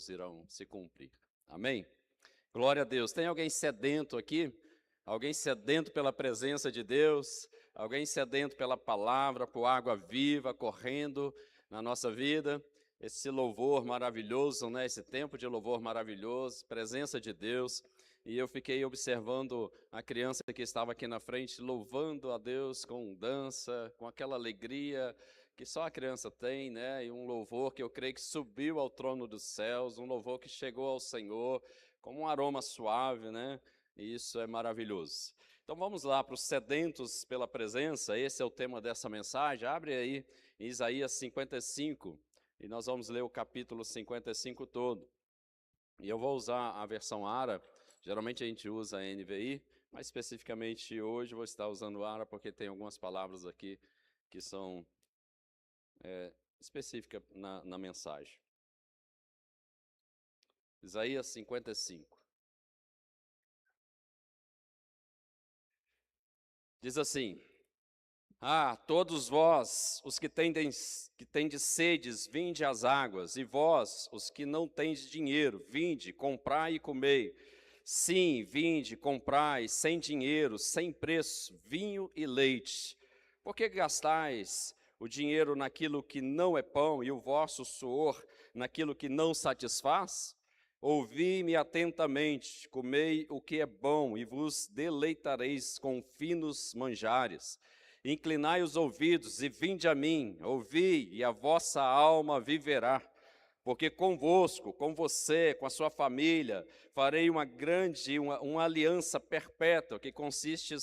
todos irão se cumprir. Amém? Glória a Deus. Tem alguém sedento aqui? Alguém sedento pela presença de Deus? Alguém sedento pela palavra, por água viva correndo na nossa vida? Esse louvor maravilhoso, né? Esse tempo de louvor maravilhoso, presença de Deus. E eu fiquei observando a criança que estava aqui na frente, louvando a Deus com dança, com aquela alegria que só a criança tem, né? E um louvor que eu creio que subiu ao trono dos céus, um louvor que chegou ao Senhor como um aroma suave, né? E isso é maravilhoso. Então vamos lá para os sedentos pela presença, esse é o tema dessa mensagem. Abre aí em Isaías 55 e nós vamos ler o capítulo 55 todo. E eu vou usar a versão ARA, geralmente a gente usa a NVI, mas especificamente hoje eu vou estar usando ARA porque tem algumas palavras aqui que são específicas na mensagem. Isaías 55. Diz assim: todos vós, os que tendes sedes, vinde às águas, e vós, os que não tendes dinheiro, vinde, comprai e comei. Sim, vinde, comprai, sem dinheiro, sem preço, vinho e leite. Por que gastais o dinheiro naquilo que não é pão, e o vosso suor naquilo que não satisfaz? Ouvi-me atentamente, comei o que é bom, e vos deleitareis com finos manjares. Inclinai os ouvidos e vinde a mim, ouvi, e a vossa alma viverá. Porque convosco, com você, com a sua família, farei uma aliança perpétua, que consiste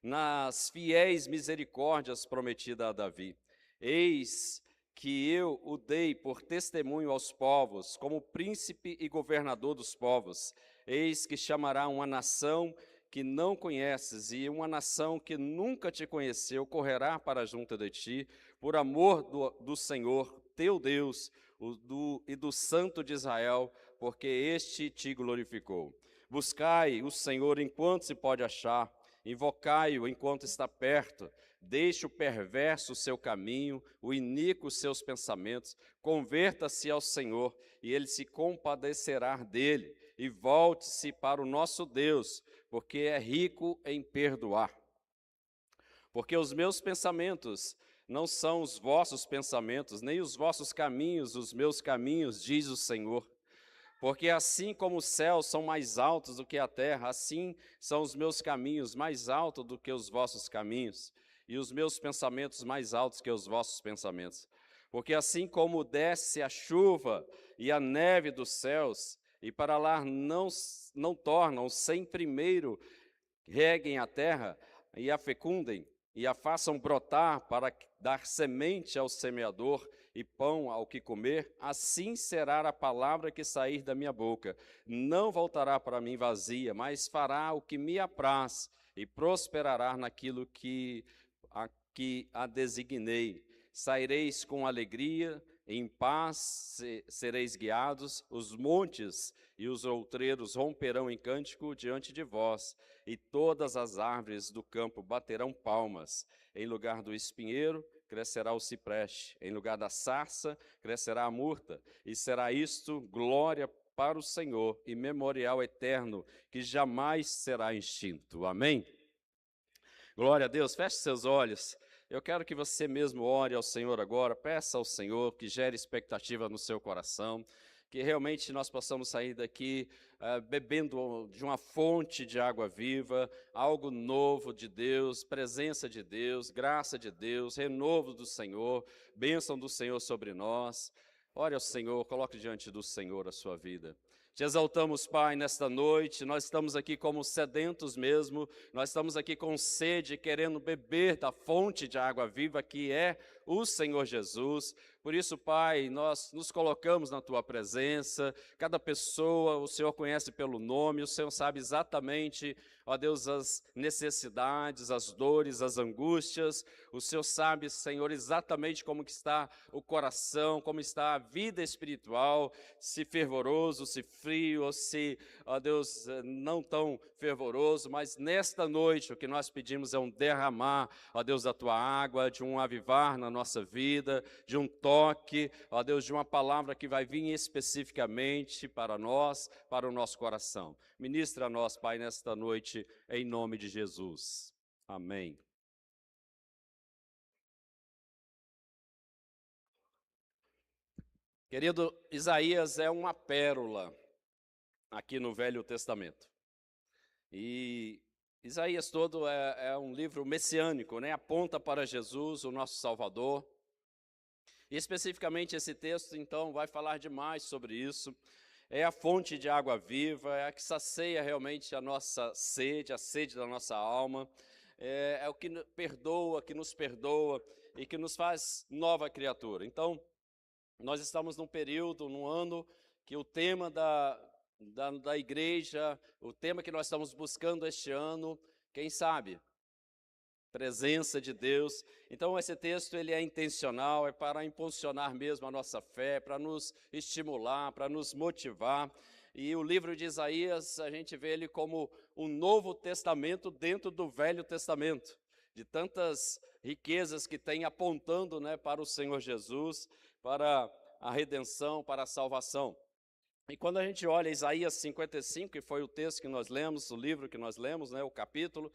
nas fiéis misericórdias prometidas a Davi. Eis que eu o dei por testemunho aos povos, como príncipe e governador dos povos. Eis que chamará uma nação que não conheces, e uma nação que nunca te conheceu, correrá para junto de ti, por amor do Senhor, teu Deus, e do Santo de Israel, porque este te glorificou. Buscai o Senhor enquanto se pode achar, invocai-o enquanto está perto. Deixe o perverso o seu caminho, o iníquo os seus pensamentos, converta-se ao Senhor, e Ele se compadecerá dele, e volte-se para o nosso Deus, porque é rico em perdoar. Porque os meus pensamentos não são os vossos pensamentos, nem os vossos caminhos os meus caminhos, diz o Senhor. Porque assim como os céus são mais altos do que a terra, assim são os meus caminhos mais altos do que os vossos caminhos, e os meus pensamentos mais altos que os vossos pensamentos. Porque assim como desce a chuva e a neve dos céus, e para lá não tornam, sem primeiro reguem a terra, e a fecundem, e a façam brotar para dar semente ao semeador e pão ao que comer, assim será a palavra que sair da minha boca. Não voltará para mim vazia, mas fará o que me apraz, e prosperará naquilo que a designei. Saireis com alegria, em paz sereis guiados, os montes e os outreiros romperão em cântico diante de vós, e todas as árvores do campo baterão palmas. Em lugar do espinheiro crescerá o cipreste, em lugar da sarça crescerá a murta, e será isto glória para o Senhor e memorial eterno, que jamais será extinto. Amém? Glória a Deus. Feche seus olhos. Eu quero que você mesmo ore ao Senhor agora, peça ao Senhor que gere expectativa no seu coração, que realmente nós possamos sair daqui bebendo de uma fonte de água viva, algo novo de Deus, presença de Deus, graça de Deus, renovo do Senhor, bênção do Senhor sobre nós. Ore ao Senhor, coloque diante do Senhor a sua vida. Te exaltamos, Pai, nesta noite, nós estamos aqui como sedentos mesmo, nós estamos aqui com sede, querendo beber da fonte de água viva que é o Senhor Jesus. Por isso, Pai, nós nos colocamos na Tua presença, cada pessoa o Senhor conhece pelo nome, o Senhor sabe exatamente, ó Deus, as necessidades, as dores, as angústias, o Senhor sabe, Senhor, exatamente como que está o coração, como está a vida espiritual, se fervoroso, se frio, ou se, ó Deus, não tão fervoroso, mas nesta noite o que nós pedimos é um derramar, ó Deus, da tua água, de um avivar na nossa vida, de um toque, ó Deus, de uma palavra que vai vir especificamente para nós, para o nosso coração. Ministra a nós, Pai, nesta noite, em nome de Jesus. Amém. Querido, Isaías é uma pérola aqui no Velho Testamento. E Isaías todo é um livro messiânico, né? Aponta para Jesus, o nosso Salvador. E especificamente esse texto, então, vai falar demais sobre isso. É a fonte de água viva, é a que sacia realmente a nossa sede, a sede da nossa alma. É o que perdoa, que nos perdoa e que nos faz nova criatura. Então, nós estamos num período, num ano, que o tema da igreja, o tema que nós estamos buscando este ano, quem sabe? Presença de Deus. Então esse texto ele é intencional, é para impulsionar mesmo a nossa fé, para nos estimular, para nos motivar. E o livro de Isaías, a gente vê ele como um Novo Testamento dentro do Velho Testamento, de tantas riquezas que tem apontando, né, para o Senhor Jesus, para a redenção, para a salvação. E quando a gente olha Isaías 55, que foi o texto que nós lemos, o livro que nós lemos, né, o capítulo,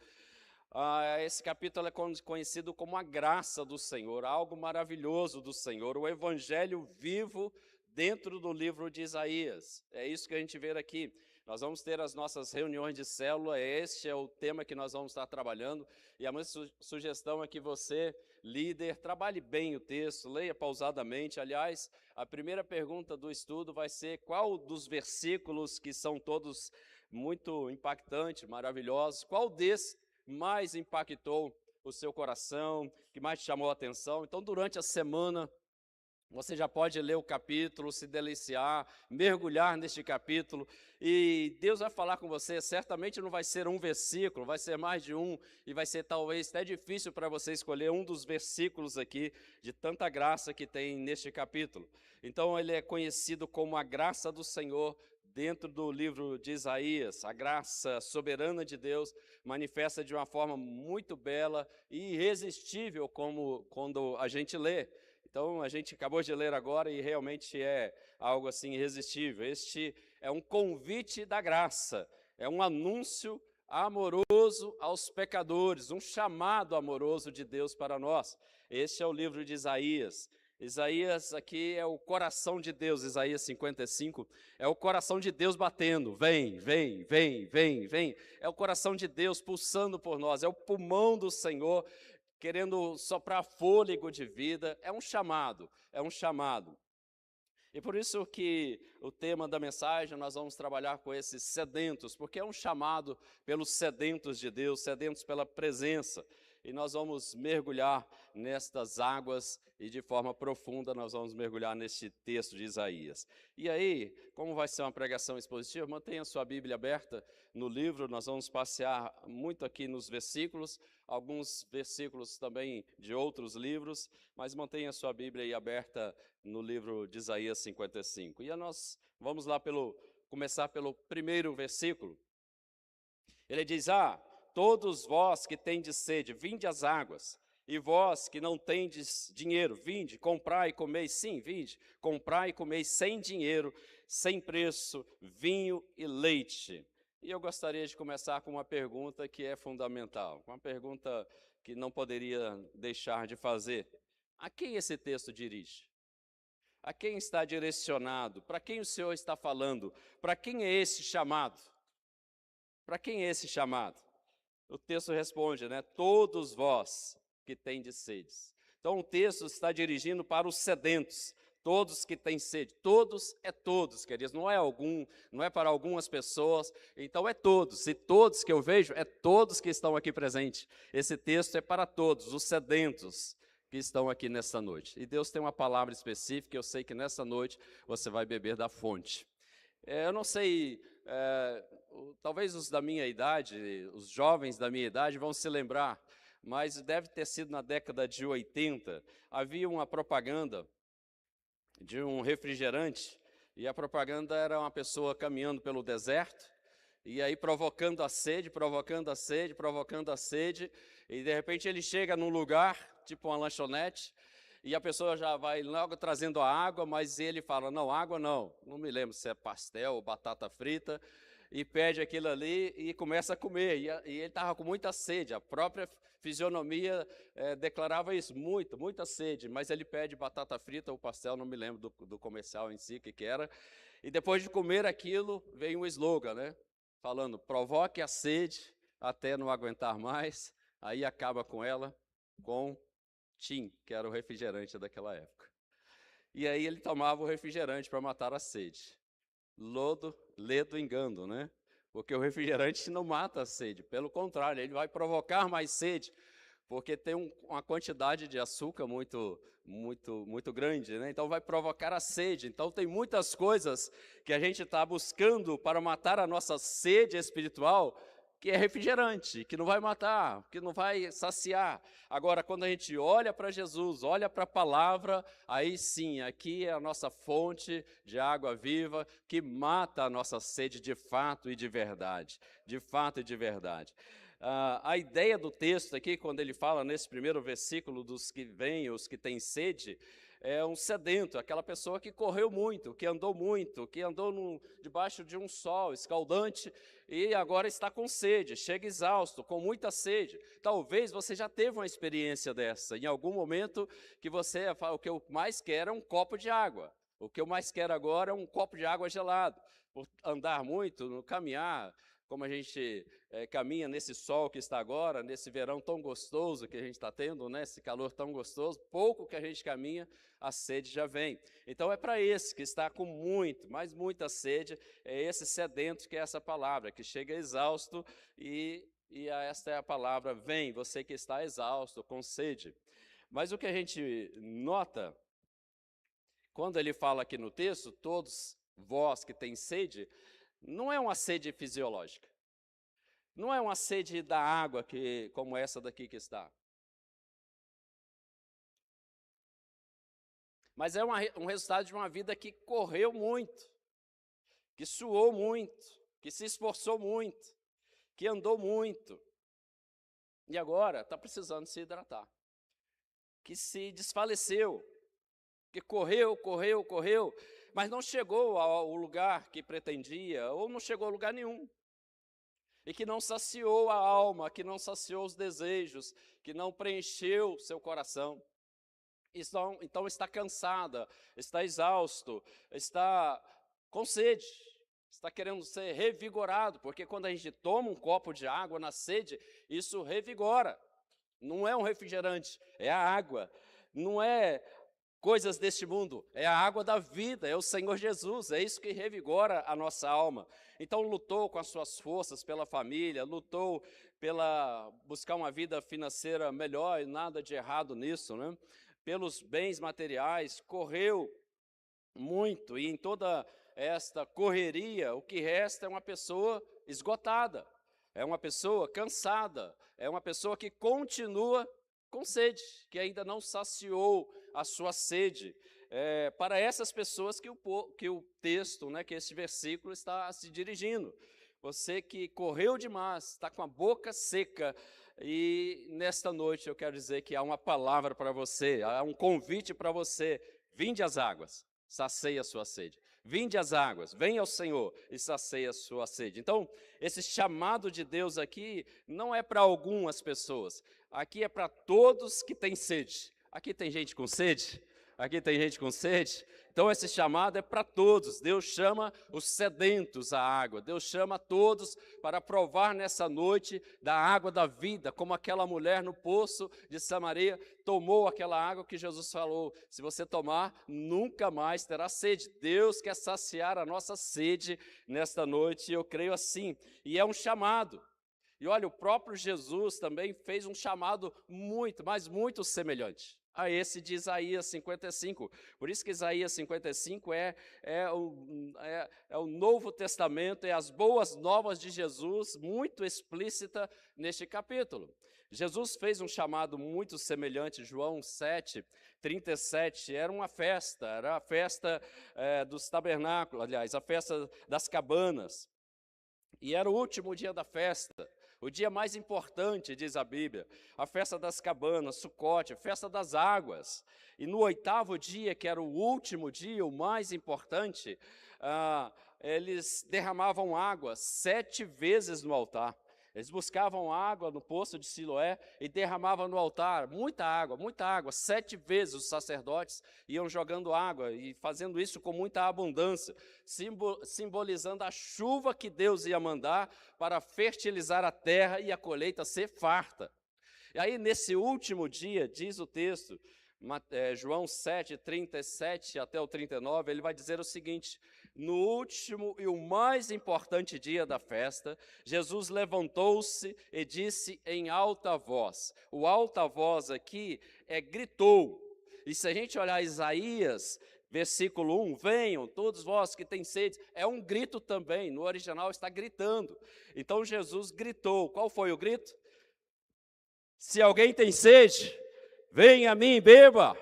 esse capítulo é conhecido como a graça do Senhor, algo maravilhoso do Senhor, o evangelho vivo dentro do livro de Isaías. É isso que a gente vê aqui. Nós vamos ter as nossas reuniões de célula, este é o tema que nós vamos estar trabalhando, e a minha sugestão é que você, líder, trabalhe bem o texto, leia pausadamente. Aliás, a primeira pergunta do estudo vai ser qual dos versículos, que são todos muito impactantes, maravilhosos, qual desses mais impactou o seu coração, que mais te chamou a atenção. Então, durante a semana, você já pode ler o capítulo, se deliciar, mergulhar neste capítulo, e Deus vai falar com você. Certamente não vai ser um versículo, vai ser mais de um, e vai ser talvez até difícil para você escolher um dos versículos aqui, de tanta graça que tem neste capítulo. Então ele é conhecido como a graça do Senhor dentro do livro de Isaías. A graça soberana de Deus manifesta de uma forma muito bela e irresistível, como quando a gente lê. Então, a gente acabou de ler agora e realmente é algo assim irresistível. Este é um convite da graça, é um anúncio amoroso aos pecadores, um chamado amoroso de Deus para nós. Este é o livro de Isaías. Isaías aqui é o coração de Deus, Isaías 55, é o coração de Deus batendo, vem, vem, vem, vem, vem. É o coração de Deus pulsando por nós, é o pulmão do Senhor querendo soprar fôlego de vida. É um chamado, é um chamado. E por isso que o tema da mensagem nós vamos trabalhar com esses sedentos, porque é um chamado pelos sedentos de Deus, sedentos pela presença. E nós vamos mergulhar nestas águas e de forma profunda nós vamos mergulhar neste texto de Isaías. E aí, como vai ser uma pregação expositiva, mantenha a sua Bíblia aberta no livro, nós vamos passear muito aqui nos versículos, alguns versículos também de outros livros, mas mantenha a sua Bíblia aí aberta no livro de Isaías 55. E nós vamos lá começar pelo primeiro versículo. Ele diz, todos vós que tendes sede, vinde às águas, e vós que não tendes dinheiro, vinde, comprai e comeis, sim, vinde, comprai e comeis sem dinheiro, sem preço, vinho e leite. E eu gostaria de começar com uma pergunta que é fundamental, uma pergunta que não poderia deixar de fazer. A quem esse texto dirige? A quem está direcionado? Para quem o Senhor está falando? Para quem é esse chamado? Para quem é esse chamado? O texto responde, né? Todos vós que tendes sedes. Então o texto está dirigindo para os sedentos, todos que têm sede. Todos é todos, queridos, não é algum, não é para algumas pessoas, então é todos. E todos que eu vejo, é todos que estão aqui presentes. Esse texto é para todos, os sedentos que estão aqui nessa noite. E Deus tem uma palavra específica, eu sei que nessa noite você vai beber da fonte. Eu não sei, talvez os da minha idade, os jovens da minha idade vão se lembrar, mas deve ter sido na década de 80, havia uma propaganda de um refrigerante E a propaganda era uma pessoa caminhando pelo deserto, e aí provocando a sede, provocando a sede, provocando a sede, e de repente ele chega num lugar, tipo uma lanchonete, e a pessoa já vai logo trazendo a água, mas ele fala, não, água não me lembro se é pastel ou batata frita, e pede aquilo ali e começa a comer, e ele estava com muita sede, a própria fisionomia declarava isso, muita sede, mas ele pede batata frita ou pastel, não me lembro do comercial em si, o que era, e depois de comer aquilo, vem um slogan, né? Falando, provoque a sede até não aguentar mais, aí acaba com ela com Tim, que era o refrigerante daquela época. E aí ele tomava o refrigerante para matar a sede. Ledo engano, né? Porque o refrigerante não mata a sede, pelo contrário, ele vai provocar mais sede, porque tem uma quantidade de açúcar muito grande, né? Então vai provocar a sede. Então tem muitas coisas que a gente está buscando para matar a nossa sede espiritual, que é refrigerante, que não vai matar, que não vai saciar. Agora, quando a gente olha para Jesus, olha para a palavra, aí sim, aqui é a nossa fonte de água viva, que mata a nossa sede de fato e de verdade. De fato e de verdade. A ideia do texto aqui, quando ele fala nesse primeiro versículo dos que vêm, os que têm sede, é um sedento, aquela pessoa que correu muito, que andou debaixo de um sol escaldante e agora está com sede, chega exausto, com muita sede. Talvez você já teve uma experiência dessa, em algum momento que você fala, o que eu mais quero é um copo de água, o que eu mais quero agora é um copo de água gelado, por andar muito, no caminhar, como a gente caminha nesse sol que está agora, nesse verão tão gostoso que a gente está tendo, né? Esse calor tão gostoso, pouco que a gente caminha, a sede já vem. Então é para esse que está com muita sede, é esse sedento que é essa palavra, que chega exausto e esta é a palavra, vem, você que está exausto, com sede. Mas o que a gente nota, quando ele fala aqui no texto, todos vós que têm sede, não é uma sede fisiológica. Não é uma sede da água como essa daqui que está. Mas é um resultado de uma vida que correu muito, que suou muito, que se esforçou muito, que andou muito. E agora está precisando se hidratar. Que se desfaleceu, que correu, mas não chegou ao lugar que pretendia, ou não chegou a lugar nenhum. E que não saciou a alma, que não saciou os desejos, que não preencheu seu coração. Então está cansada, está exausto, está com sede, está querendo ser revigorado, porque quando a gente toma um copo de água na sede, isso revigora. Não é um refrigerante, é a água. Não é coisas deste mundo, é a água da vida, é o Senhor Jesus, é isso que revigora a nossa alma. Então lutou com as suas forças pela família, lutou pela buscar uma vida financeira melhor, e nada de errado nisso, né? Pelos bens materiais, correu muito, e em toda esta correria, o que resta é uma pessoa esgotada, é uma pessoa cansada, é uma pessoa que continua com sede, que ainda não saciou a sua sede. Para essas pessoas que o texto, né, que esse versículo está se dirigindo. Você que correu demais, está com a boca seca, e nesta noite eu quero dizer que há uma palavra para você, há um convite para você. Vinde às águas, sacia a sua sede. Vinde às águas, venha ao Senhor e sacia a sua sede. Então, esse chamado de Deus aqui não é para algumas pessoas, aqui é para todos que têm sede. Aqui tem gente com sede? Aqui tem gente com sede? Então esse chamado é para todos. Deus chama os sedentos à água. Deus chama todos para provar nessa noite da água da vida, como aquela mulher no poço de Samaria tomou aquela água que Jesus falou, se você tomar, nunca mais terá sede. Deus quer saciar a nossa sede nesta noite, e eu creio assim. E é um chamado. E olha, o próprio Jesus também fez um chamado muito, mas muito semelhante. a esse de Isaías 55. Por isso que Isaías 55 é o Novo Testamento, é as boas novas de Jesus, muito explícita neste capítulo. Jesus fez um chamado muito semelhante, João 7, 37, era a festa dos tabernáculos, aliás, a festa das cabanas. E era o último dia da festa, o dia mais importante, diz a Bíblia, a festa das cabanas, Sucote, a festa das águas. E no 8º dia, que era o último dia, o mais importante, eles derramavam água 7 vezes no altar. Eles buscavam água no poço de Siloé e derramavam no altar, muita água, 7 vezes os sacerdotes iam jogando água e fazendo isso com muita abundância, simbolizando a chuva que Deus ia mandar para fertilizar a terra e a colheita ser farta. E aí, nesse último dia, diz o texto, João 7, 37 até o 39, ele vai dizer o seguinte: no último e o mais importante dia da festa, Jesus levantou-se e disse em alta voz. O alta voz aqui gritou. E se a gente olhar Isaías, versículo 1, venham todos vós que têm sede, é um grito também, no original está gritando. Então Jesus gritou. Qual foi o grito? Se alguém tem sede, venha a mim e beba.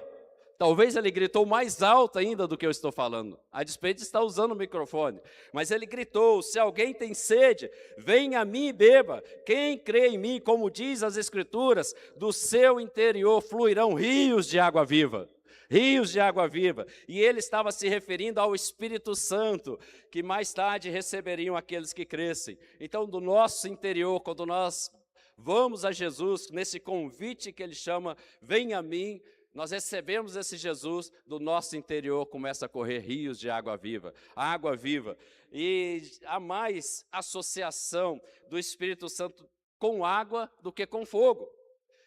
Talvez ele gritou mais alto ainda do que eu estou falando, a despeito de estar usando o microfone. Mas ele gritou, se alguém tem sede, venha a mim e beba. Quem crê em mim, como diz as Escrituras, do seu interior fluirão rios de água viva. Rios de água viva. E ele estava se referindo ao Espírito Santo, que mais tarde receberiam aqueles que crescem. Então, do nosso interior, quando nós vamos a Jesus, nesse convite que ele chama, venha a mim, nós recebemos esse Jesus, do nosso interior começa a correr rios de água viva. E há mais associação do Espírito Santo com água do que com fogo.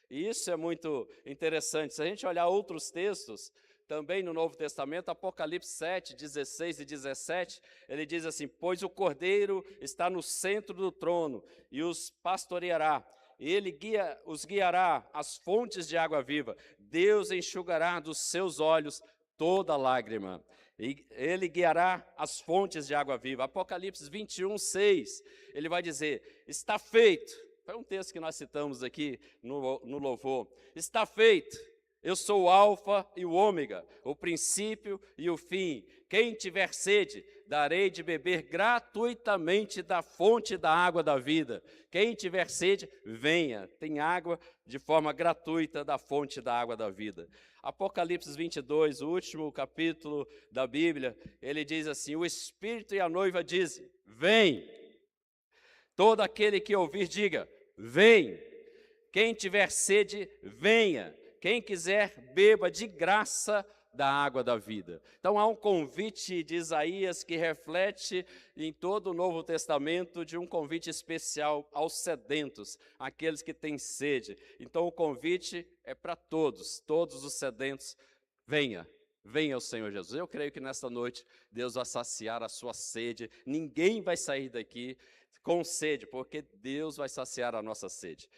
E isso é muito interessante. Se a gente olhar outros textos, também no Novo Testamento, Apocalipse 7, 16 e 17, ele diz assim: pois o Cordeiro está no centro do trono e os pastoreará. Ele os guiará às fontes de água viva. Deus enxugará dos seus olhos toda lágrima. E ele guiará as fontes de água viva. Apocalipse 21, 6, ele vai dizer, está feito. Foi um texto que nós citamos aqui no louvor. Está feito. Eu sou o alfa e o ômega, o princípio e o fim. Quem tiver sede, darei de beber gratuitamente da fonte da água da vida. Quem tiver sede, venha, tem água de forma gratuita da fonte da água da vida. Apocalipse 22, o último capítulo da Bíblia, ele diz assim, o Espírito e a noiva dizem, vem. Todo aquele que ouvir, diga, vem. Quem tiver sede, venha. Quem quiser, beba de graça da água da vida. Então há um convite de Isaías que reflete em todo o Novo Testamento de um convite especial aos sedentos, aqueles que têm sede. Então o convite é para todos os sedentos, venha ao Senhor Jesus. Eu creio que nesta noite Deus vai saciar a sua sede, ninguém vai sair daqui com sede, porque Deus vai saciar a nossa sede.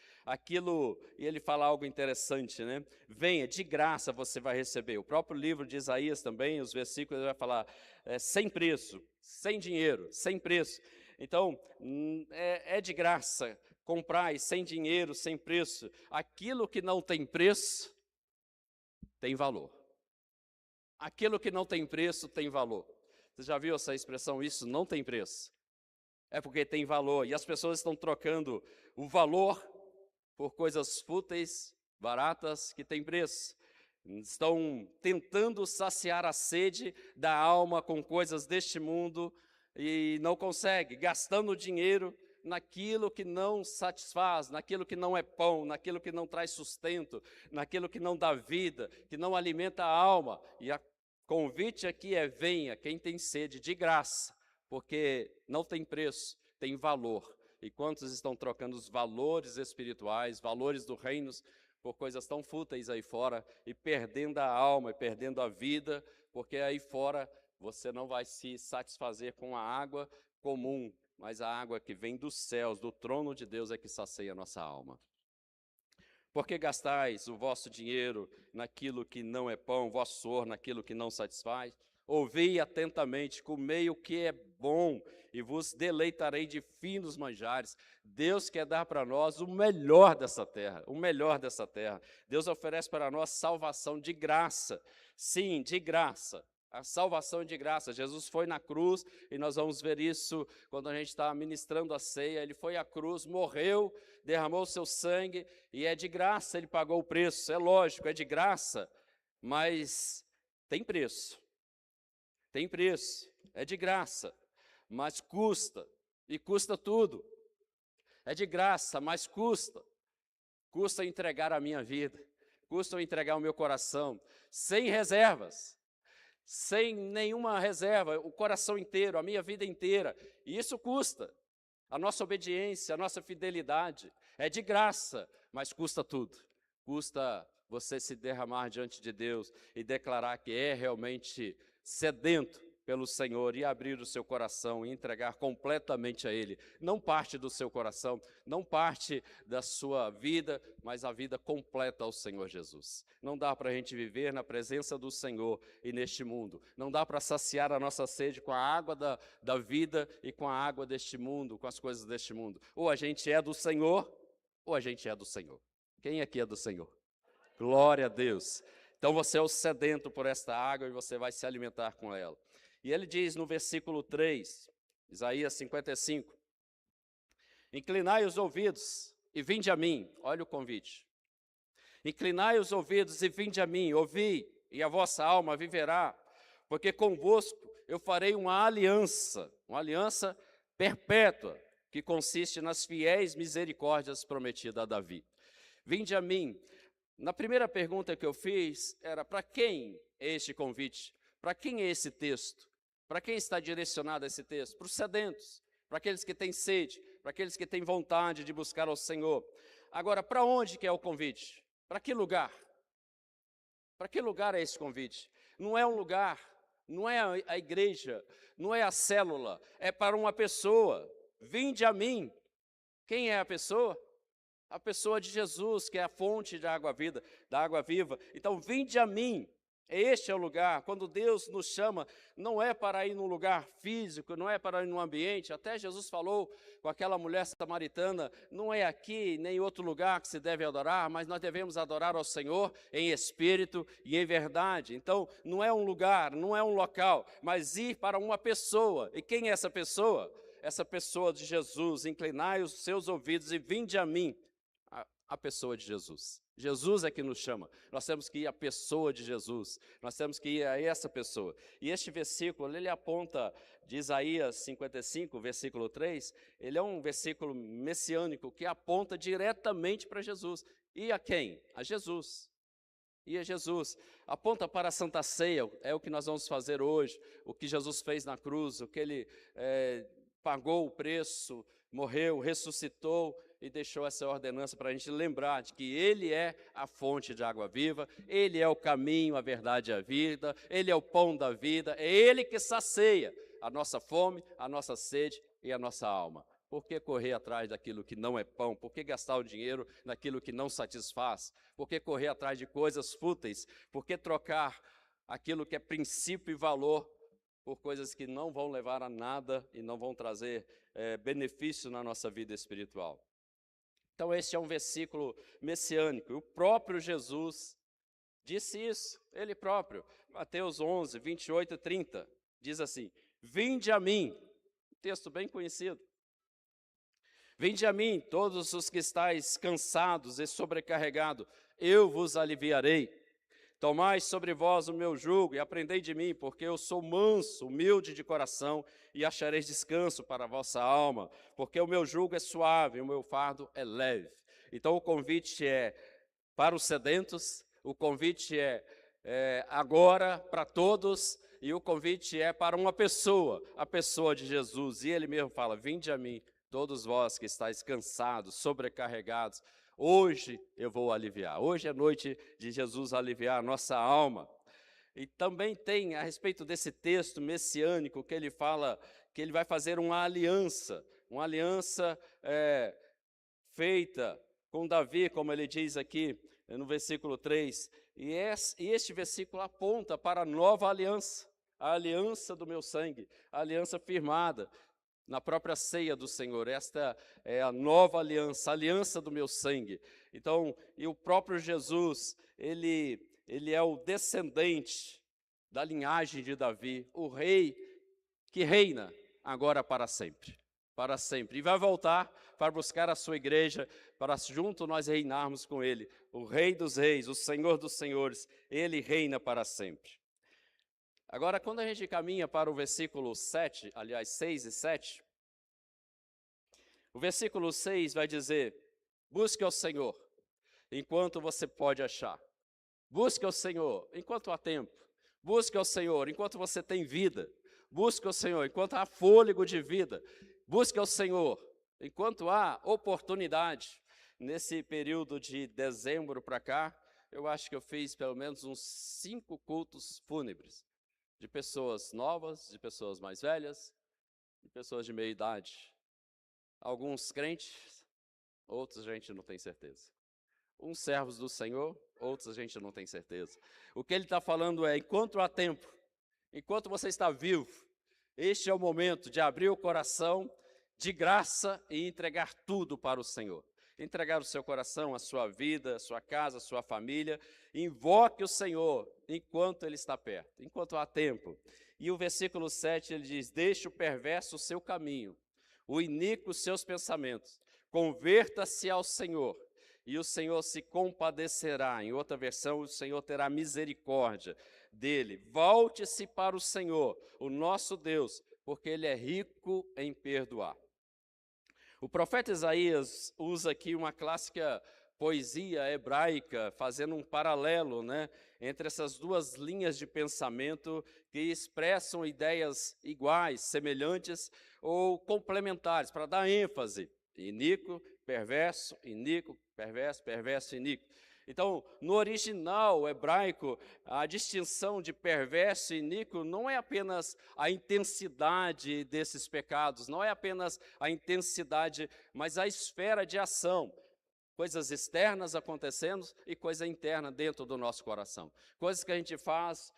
E ele fala algo interessante, né? Venha, de graça você vai receber. O próprio livro de Isaías também, os versículos, ele vai falar sem preço, sem dinheiro, sem preço. Então, é de graça comprar sem dinheiro, sem preço. Aquilo que não tem preço, tem valor. Aquilo que não tem preço, tem valor. Você já viu essa expressão, isso não tem preço? É porque tem valor, e as pessoas estão trocando o valor por coisas fúteis, baratas, que têm preço. Estão tentando saciar a sede da alma com coisas deste mundo e não conseguem, gastando dinheiro naquilo que não satisfaz, naquilo que não é pão, naquilo que não traz sustento, naquilo que não dá vida, que não alimenta a alma. E o convite aqui é, venha, quem tem sede, de graça, porque não tem preço, tem valor. E quantos estão trocando os valores espirituais, valores do reino, por coisas tão fúteis aí fora, e perdendo a alma, e perdendo a vida, porque aí fora você não vai se satisfazer com a água comum, mas a água que vem dos céus, do trono de Deus, é que sacia a nossa alma. Por que gastais o vosso dinheiro naquilo que não é pão, o vosso suor naquilo que não satisfaz? Ouvi atentamente, comei o que é bom, e vos deleitarei de finos manjares. Deus quer dar para nós o melhor dessa terra, o melhor dessa terra. Deus oferece para nós salvação de graça, sim, de graça. A salvação é de graça. Jesus foi na cruz, e nós vamos ver isso quando a gente está ministrando a ceia. Ele foi à cruz, morreu, derramou o seu sangue, e é de graça, ele pagou o preço. É lógico, é de graça, mas tem preço. Tem preço, é de graça, mas custa, e custa tudo. É de graça, mas custa. Custa entregar a minha vida, custa entregar o meu coração, sem reservas, sem nenhuma reserva, o coração inteiro, a minha vida inteira. E isso custa. A nossa obediência, a nossa fidelidade é de graça, mas custa tudo. Custa você se derramar diante de Deus e declarar que é realmente sedento pelo Senhor e abrir o seu coração e entregar completamente a Ele. Não parte do seu coração, não parte da sua vida, mas a vida completa ao Senhor Jesus. Não dá para a gente viver na presença do Senhor e neste mundo. Não dá para saciar a nossa sede com a água da vida e com a água deste mundo, com as coisas deste mundo. Ou a gente é do Senhor, ou a gente é do Senhor. Quem aqui é do Senhor? Glória a Deus. Então você é o sedento por esta água e você vai se alimentar com ela. E ele diz no versículo 3, Isaías 55, inclinai os ouvidos e vinde a mim. Olha o convite. Inclinai os ouvidos e vinde a mim, ouvi, e a vossa alma viverá, porque convosco eu farei uma aliança perpétua, que consiste nas fiéis misericórdias prometidas a Davi. Vinde a mim. Na primeira pergunta que eu fiz, era para quem é este convite? Para quem é esse texto? Para quem está direcionado esse texto? Para os sedentos, para aqueles que têm sede, para aqueles que têm vontade de buscar ao Senhor. Agora, para onde que é o convite? Para que lugar? Para que lugar é esse convite? Não é um lugar, não é a igreja, não é a célula, é para uma pessoa. Vinde a mim. Quem é a pessoa? A pessoa de Jesus, que é a fonte da água viva. Então, vinde a mim. Este é o lugar. Quando Deus nos chama, não é para ir num lugar físico, não é para ir num ambiente. Até Jesus falou com aquela mulher samaritana, não é aqui nem em outro lugar que se deve adorar, mas nós devemos adorar ao Senhor em espírito e em verdade. Então, não é um lugar, não é um local, mas ir para uma pessoa. E quem é essa pessoa? Essa pessoa de Jesus. Inclinai os seus ouvidos e vinde a mim. A pessoa de Jesus. Jesus é que nos chama. Nós temos que ir à pessoa de Jesus. Nós temos que ir a essa pessoa. E este versículo, ele aponta de Isaías 55, versículo 3, ele é um versículo messiânico que aponta diretamente para Jesus. E a quem? A Jesus. E a Jesus. Aponta para a Santa Ceia, é o que nós vamos fazer hoje, o que Jesus fez na cruz, o que ele pagou o preço, morreu, ressuscitou, e deixou essa ordenança para a gente lembrar de que Ele é a fonte de água viva, Ele é o caminho, a verdade e a vida, Ele é o pão da vida, é Ele que sacia a nossa fome, a nossa sede e a nossa alma. Por que correr atrás daquilo que não é pão? Por que gastar o dinheiro naquilo que não satisfaz? Por que correr atrás de coisas fúteis? Por que trocar aquilo que é princípio e valor por coisas que não vão levar a nada e não vão trazer benefício na nossa vida espiritual? Então, este é um versículo messiânico. O próprio Jesus disse isso, ele próprio. Mateus 11, 28 e 30, diz assim, vinde a mim, texto bem conhecido. Vinde a mim, todos os que estáis cansados e sobrecarregados, eu vos aliviarei. Tomai sobre vós o meu jugo e aprendei de mim, porque eu sou manso, humilde de coração, e achareis descanso para a vossa alma, porque o meu jugo é suave e o meu fardo é leve. Então o convite é para os sedentos, o convite é agora para todos, e o convite é para uma pessoa, a pessoa de Jesus. E ele mesmo fala, vinde a mim, todos vós que estáis cansados, sobrecarregados, hoje eu vou aliviar. Hoje é noite de Jesus aliviar a nossa alma. E também tem, a respeito desse texto messiânico, que ele fala que ele vai fazer uma aliança feita com Davi, como ele diz aqui no versículo 3, e este versículo aponta para a nova aliança, a aliança do meu sangue, a aliança firmada na própria ceia do Senhor. Esta é a nova aliança, a aliança do meu sangue. Então, e o próprio Jesus, ele é o descendente da linhagem de Davi, o rei que reina agora para sempre. Para sempre. E vai voltar para buscar a sua igreja, para junto nós reinarmos com ele. O Rei dos Reis, o Senhor dos Senhores, ele reina para sempre. Agora, quando a gente caminha para o versículo 7, aliás, 6 e 7, o versículo 6 vai dizer: busque ao Senhor enquanto você pode achar. Busque ao Senhor enquanto há tempo. Busque ao Senhor enquanto você tem vida. Busque ao Senhor enquanto há fôlego de vida. Busque ao Senhor enquanto há oportunidade. Nesse período de dezembro para cá, eu acho que eu fiz pelo menos uns 5 cultos fúnebres, de pessoas novas, de pessoas mais velhas, de pessoas de meia idade. Alguns crentes, outros a gente não tem certeza. Uns servos do Senhor, outros a gente não tem certeza. O que ele está falando é, enquanto há tempo, enquanto você está vivo, este é o momento de abrir o coração de graça e entregar tudo para o Senhor. Entregar o seu coração, a sua vida, a sua casa, a sua família. Invoque o Senhor enquanto Ele está perto, enquanto há tempo. E o versículo 7, ele diz: deixe o perverso o seu caminho, o iníquo os seus pensamentos. Converta-se ao Senhor, e o Senhor se compadecerá. Em outra versão, o Senhor terá misericórdia dele. Volte-se para o Senhor, o nosso Deus, porque Ele é rico em perdoar. O profeta Isaías usa aqui uma clássica poesia hebraica, fazendo um paralelo, entre essas duas linhas de pensamento que expressam ideias iguais, semelhantes ou complementares, para dar ênfase. Iníquo, perverso, iníquo, perverso, perverso, iníquo. Então, no original hebraico, a distinção de perverso e iníquo não é apenas a intensidade desses pecados, não é apenas a intensidade, mas a esfera de ação. Coisas externas acontecendo e coisa interna dentro do nosso coração. Coisas que a gente faz,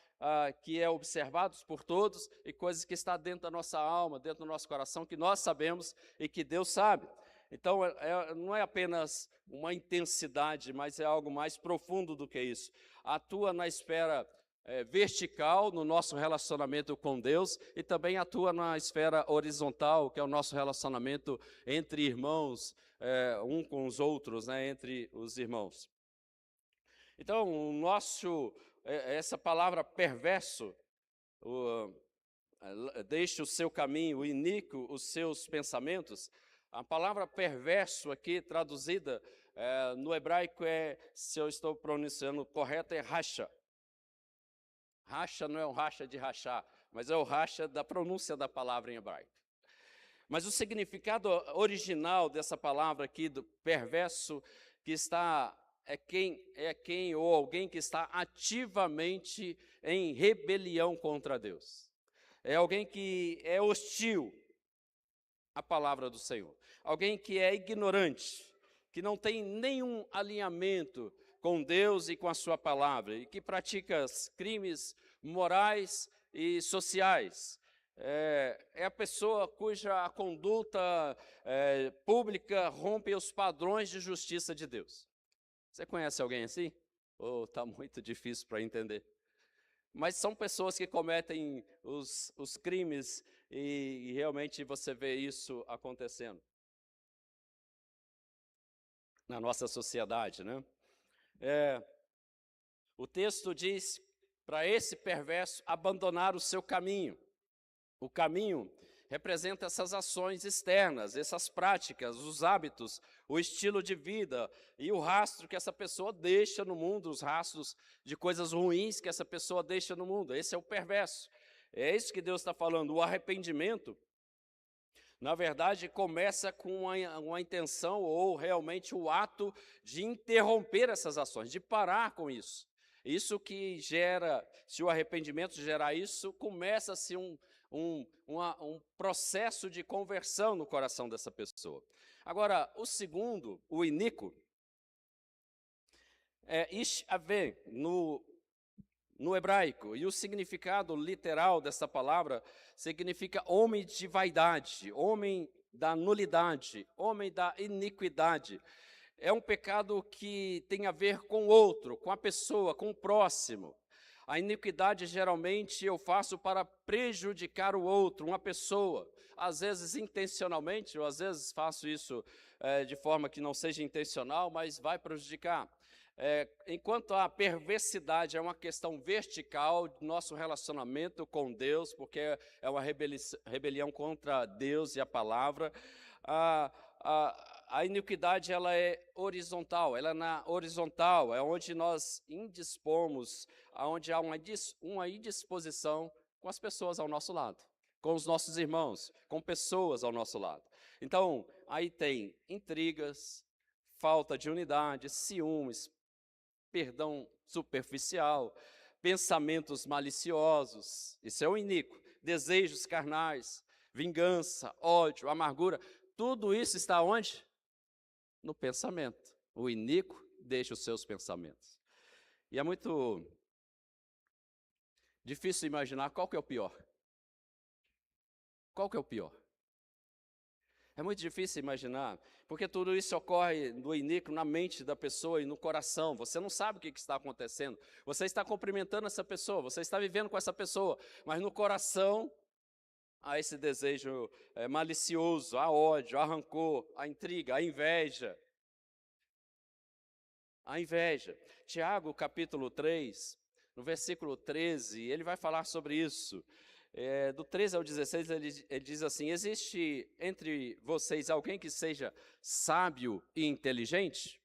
que é observados por todos, e coisas que está dentro da nossa alma, dentro do nosso coração, que nós sabemos e que Deus sabe. Então, não é apenas uma intensidade, mas é algo mais profundo do que isso. Atua na esfera vertical, no nosso relacionamento com Deus, e também atua na esfera horizontal, que é o nosso relacionamento entre irmãos, um com os outros, entre os irmãos. Então, essa palavra perverso, deixe o seu caminho, o iníquo os seus pensamentos. A palavra perverso aqui, traduzida no hebraico se eu estou pronunciando correto, é racha. Racha não é o racha de rachar, mas é o racha da pronúncia da palavra em hebraico. Mas o significado original dessa palavra aqui, do perverso, é quem ou alguém que está ativamente em rebelião contra Deus. É alguém que é hostil à palavra do Senhor. Alguém que é ignorante, que não tem nenhum alinhamento com Deus e com a sua palavra, e que pratica crimes morais e sociais. É a pessoa cuja conduta pública rompe os padrões de justiça de Deus. Você conhece alguém assim? Ou está muito difícil para entender? Mas são pessoas que cometem os crimes e realmente você vê isso acontecendo na nossa sociedade, O texto diz para esse perverso abandonar o seu caminho. O caminho representa essas ações externas, essas práticas, os hábitos, o estilo de vida e o rastro que essa pessoa deixa no mundo, os rastros de coisas ruins que essa pessoa deixa no mundo. Esse é o perverso. É isso que Deus está falando. O arrependimento, na verdade, começa com uma intenção ou realmente o ato de interromper essas ações, de parar com isso. Isso que gera, se o arrependimento gerar isso, começa-se um processo de conversão no coração dessa pessoa. Agora, o segundo, o iníquo, é ish aveh no hebraico, e o significado literal dessa palavra significa homem de vaidade, homem da nulidade, homem da iniquidade. É um pecado que tem a ver com o outro, com a pessoa, com o próximo. A iniquidade, geralmente, eu faço para prejudicar o outro, uma pessoa. Às vezes intencionalmente, ou às vezes faço isso de forma que não seja intencional, mas vai prejudicar. Enquanto a perversidade é uma questão vertical do nosso relacionamento com Deus, porque é uma rebelião contra Deus e a palavra, a iniquidade ela é horizontal, ela é na horizontal, é onde nós indispomos, onde há uma indisposição com as pessoas ao nosso lado, com os nossos irmãos, com pessoas ao nosso lado. Então, aí tem intrigas, falta de unidade, ciúmes, perdão superficial, pensamentos maliciosos, isso é o iníquo, desejos carnais, vingança, ódio, amargura, tudo isso está onde? No pensamento. O iníquo deixa os seus pensamentos. E é muito difícil imaginar qual que é o pior. Qual que é o pior? É muito difícil imaginar, porque tudo isso ocorre no iníquo, na mente da pessoa e no coração. Você não sabe o que está acontecendo. Você está cumprimentando essa pessoa, você está vivendo com essa pessoa, mas no coração há esse desejo malicioso, há ódio, há rancor, há intriga, há inveja. A inveja. Tiago, capítulo 3, no versículo 13, ele vai falar sobre isso. Do 13 ao 16, ele diz assim: existe entre vocês alguém que seja sábio e inteligente?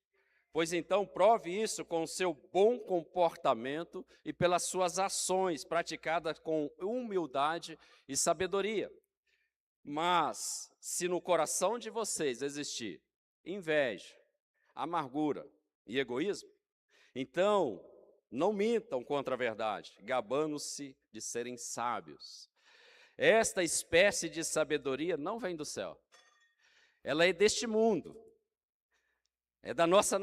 Pois então prove isso com o seu bom comportamento e pelas suas ações praticadas com humildade e sabedoria. Mas, se no coração de vocês existir inveja, amargura e egoísmo, então não mintam contra a verdade, gabando-se de serem sábios. Esta espécie de sabedoria não vem do céu, ela é deste mundo, é da nossa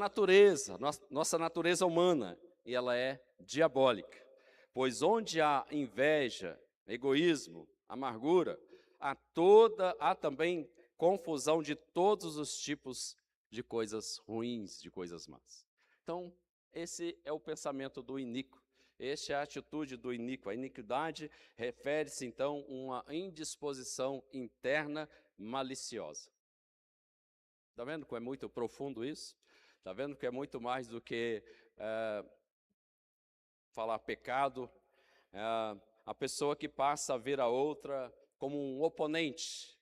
natureza humana, e ela é diabólica. Pois onde há inveja, egoísmo, amargura, há também confusão de todos os tipos de coisas ruins, de coisas más. Então, esse é o pensamento do iníquo, esta é a atitude do iníquo. A iniquidade refere-se, então, a uma indisposição interna maliciosa. Está vendo que é muito profundo isso? Está vendo que é muito mais do que falar pecado? A pessoa que passa a ver a outra como um oponente,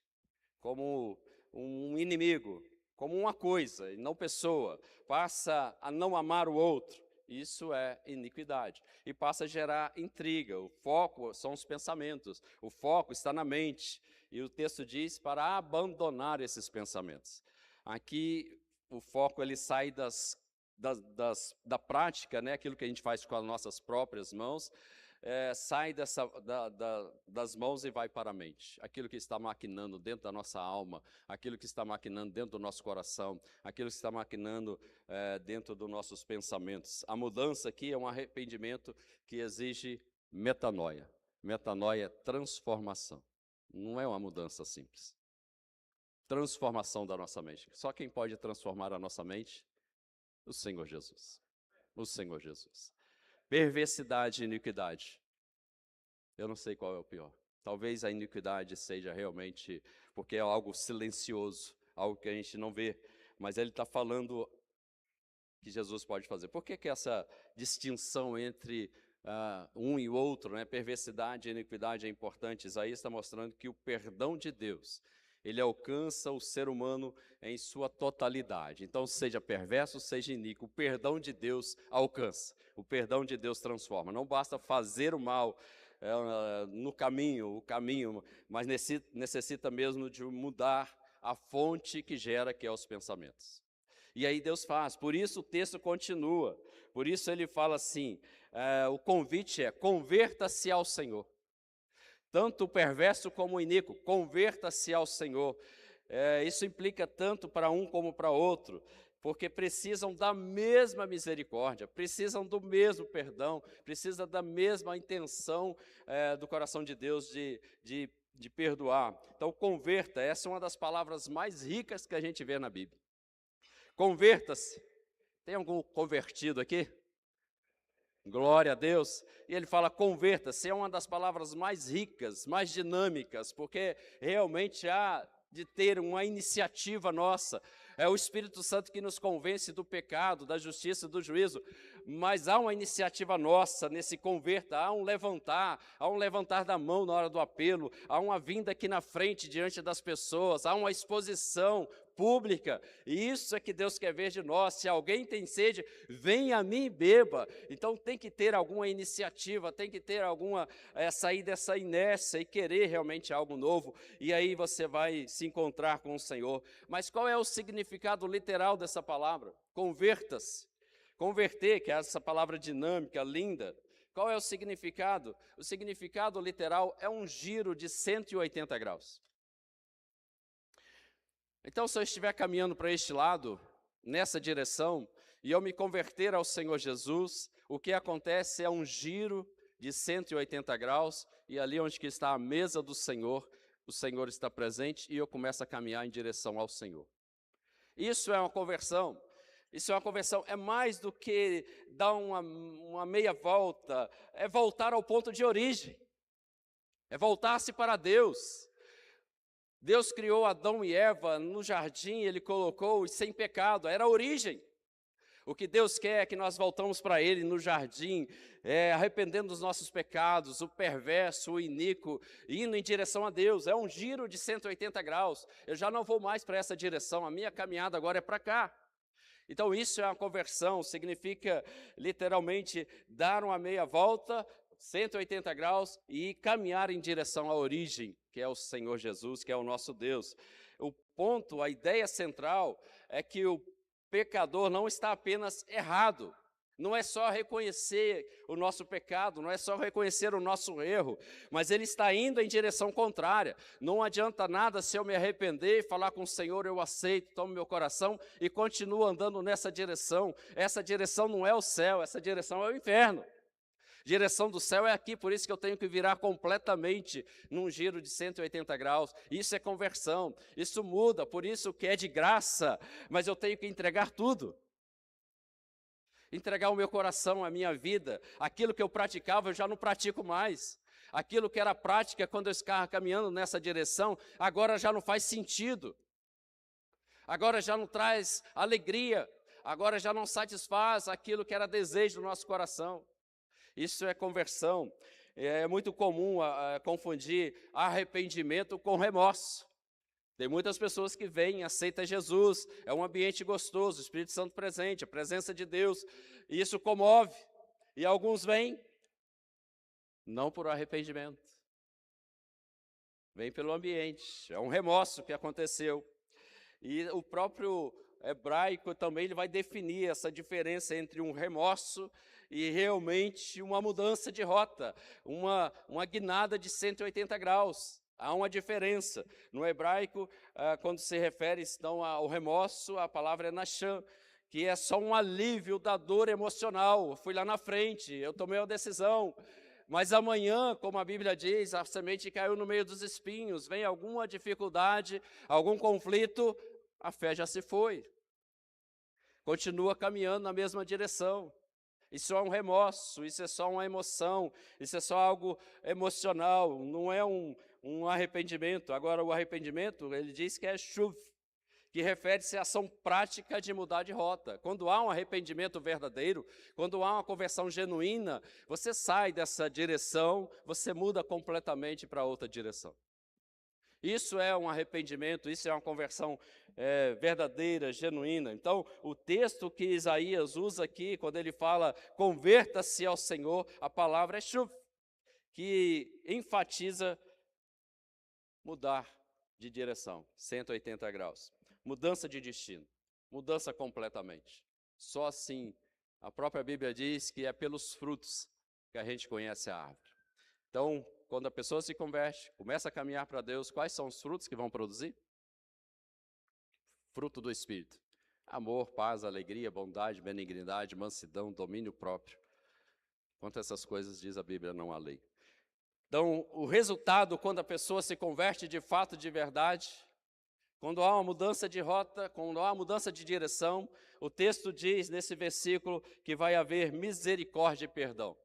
como um inimigo, como uma coisa e não pessoa, passa a não amar o outro, isso é iniquidade. E passa a gerar intriga, o foco são os pensamentos, o foco está na mente. E o texto diz para abandonar esses pensamentos. Aqui o foco ele sai da prática, né, aquilo que a gente faz com as nossas próprias mãos, sai das mãos e vai para a mente. Aquilo que está maquinando dentro da nossa alma, aquilo que está maquinando dentro do nosso coração, aquilo que está maquinando dentro dos nossos pensamentos. A mudança aqui é um arrependimento que exige metanoia. Metanoia é transformação. Não é uma mudança simples. Transformação da nossa mente. Só quem pode transformar a nossa mente? O Senhor Jesus. O Senhor Jesus. Perversidade e iniquidade. Eu não sei qual é o pior. Talvez a iniquidade seja realmente porque é algo silencioso, algo que a gente não vê. Mas ele está falando que Jesus pode fazer. Por que essa distinção entre um e o outro, né? Perversidade e iniquidade é importante? Isaías está mostrando que o perdão de Deus, ele alcança o ser humano em sua totalidade. Então, seja perverso, seja iníquo, o perdão de Deus alcança. O perdão de Deus transforma. Não basta fazer o mal no caminho, mas necessita mesmo de mudar a fonte que gera, que é os pensamentos. E aí Deus faz. Por isso o texto continua. Por isso ele fala assim, o convite é: converta-se ao Senhor. Tanto o perverso como o iníquo, converta-se ao Senhor. Isso implica tanto para um como para outro, porque precisam da mesma misericórdia, precisam do mesmo perdão, precisam da mesma intenção do coração de Deus de perdoar. Então, converta, essa é uma das palavras mais ricas que a gente vê na Bíblia. Converta-se. Tem algum convertido aqui? Glória a Deus. E ele fala converta-se, é uma das palavras mais ricas, mais dinâmicas, porque realmente há de ter uma iniciativa nossa. É o Espírito Santo que nos convence do pecado, da justiça e do juízo, mas há uma iniciativa nossa nesse converta, há um levantar da mão na hora do apelo, há uma vinda aqui na frente diante das pessoas, há uma exposição pública, e isso é que Deus quer ver de nós. Se alguém tem sede, venha a mim e beba. Então tem que ter alguma iniciativa, tem que ter alguma, sair dessa inércia e querer realmente algo novo, e aí você vai se encontrar com o Senhor. Mas qual é o significado literal dessa palavra? Converta-se. Converter, que é essa palavra dinâmica, linda. Qual é o significado? O significado literal é um giro de 180 graus. Então, se eu estiver caminhando para este lado, nessa direção, e eu me converter ao Senhor Jesus, o que acontece é um giro de 180 graus, e ali onde que está a mesa do Senhor, o Senhor está presente, e eu começo a caminhar em direção ao Senhor. Isso é uma conversão. Isso é uma conversão, é mais do que dar uma meia volta, é voltar ao ponto de origem, é voltar-se para Deus. Deus criou Adão e Eva no jardim, Ele colocou sem pecado, era a origem. O que Deus quer é que nós voltamos para Ele no jardim, arrependendo dos nossos pecados, o perverso, o iníquo, indo em direção a Deus. É um giro de 180 graus, eu já não vou mais para essa direção, a minha caminhada agora é para cá. Então isso é uma conversão, significa literalmente dar uma meia volta, 180 graus e caminhar em direção à origem, que é o Senhor Jesus, que é o nosso Deus. O ponto, a ideia central é que o pecador não está apenas errado, não é só reconhecer o nosso pecado, não é só reconhecer o nosso erro, mas ele está indo em direção contrária. Não adianta nada se eu me arrepender e falar com o Senhor, eu aceito, tomo meu coração e continuo andando nessa direção. Essa direção não é o céu, essa direção é o inferno. Direção do céu é aqui, por isso que eu tenho que virar completamente num giro de 180 graus. Isso é conversão, isso muda, por isso que é de graça, mas eu tenho que entregar tudo. Entregar o meu coração, a minha vida, aquilo que eu praticava eu já não pratico mais. Aquilo que era prática quando eu estava caminhando nessa direção, agora já não faz sentido. Agora já não traz alegria, agora já não satisfaz aquilo que era desejo do nosso coração. Isso é conversão. É muito comum confundir arrependimento com remorso. Tem muitas pessoas que vêm, aceitam Jesus, é um ambiente gostoso, o Espírito Santo presente, a presença de Deus, e isso comove. E alguns vêm, não por arrependimento, vêm pelo ambiente, é um remorso que aconteceu. E o próprio hebraico também ele vai definir essa diferença entre um remorso e realmente uma mudança de rota, uma guinada de 180 graus. Há uma diferença. No hebraico, quando se refere então ao remorso, a palavra é nasham, que é só um alívio da dor emocional. Eu fui lá na frente, eu tomei uma decisão, mas amanhã, como a Bíblia diz, a semente caiu no meio dos espinhos, vem alguma dificuldade, algum conflito, a fé já se foi. Continua caminhando na mesma direção. Isso é um remorso, isso é só uma emoção, isso é só algo emocional, não é um arrependimento. Agora, o arrependimento, ele diz que é shuv, que refere-se à ação prática de mudar de rota. Quando há um arrependimento verdadeiro, quando há uma conversão genuína, você sai dessa direção, você muda completamente para outra direção. Isso é um arrependimento, isso é uma conversão verdadeira, genuína. Então, o texto que Isaías usa aqui, quando ele fala, converta-se ao Senhor, a palavra é shuv, que enfatiza mudar de direção, 180 graus. Mudança de destino, mudança completamente. Só assim, a própria Bíblia diz que é pelos frutos que a gente conhece a árvore. Então, quando a pessoa se converte, começa a caminhar para Deus, quais são os frutos que vão produzir? Fruto do Espírito. Amor, paz, alegria, bondade, benignidade, mansidão, domínio próprio. Quanto a essas coisas diz a Bíblia, não há lei. Então, o resultado, quando a pessoa se converte de fato, de verdade, quando há uma mudança de rota, quando há uma mudança de direção, o texto diz nesse versículo que vai haver misericórdia e perdão.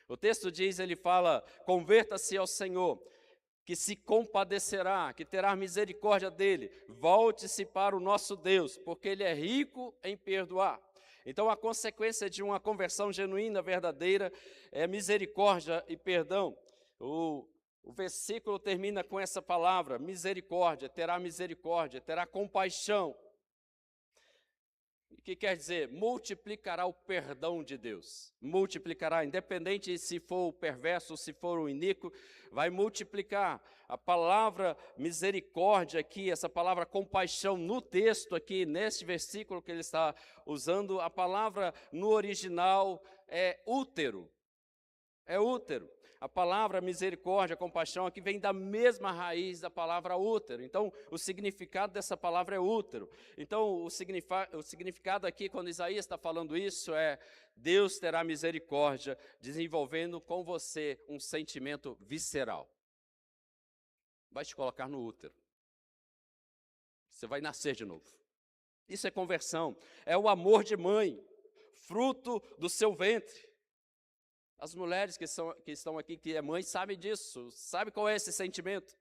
O texto diz, ele fala, converta-se ao Senhor, que se compadecerá, que terá misericórdia dele, volte-se para o nosso Deus, porque ele é rico em perdoar. Então, a consequência de uma conversão genuína, verdadeira, é misericórdia e perdão. O versículo termina com essa palavra, misericórdia, terá compaixão. O que quer dizer? Multiplicará o perdão de Deus. Multiplicará, independente se for o perverso, se for o iníquo, vai multiplicar. A palavra misericórdia aqui, essa palavra compaixão no texto aqui, neste versículo que ele está usando, a palavra no original é útero. É útero. A palavra misericórdia, compaixão, aqui vem da mesma raiz da palavra útero. Então, o significado dessa palavra é útero. Então, o significado aqui, quando Isaías está falando isso, é Deus terá misericórdia, desenvolvendo com você um sentimento visceral. Vai te colocar no útero. Você vai nascer de novo. Isso é conversão. É o amor de mãe, fruto do seu ventre. As mulheres que estão aqui, que é mãe, sabem disso, sabe qual é esse sentimento?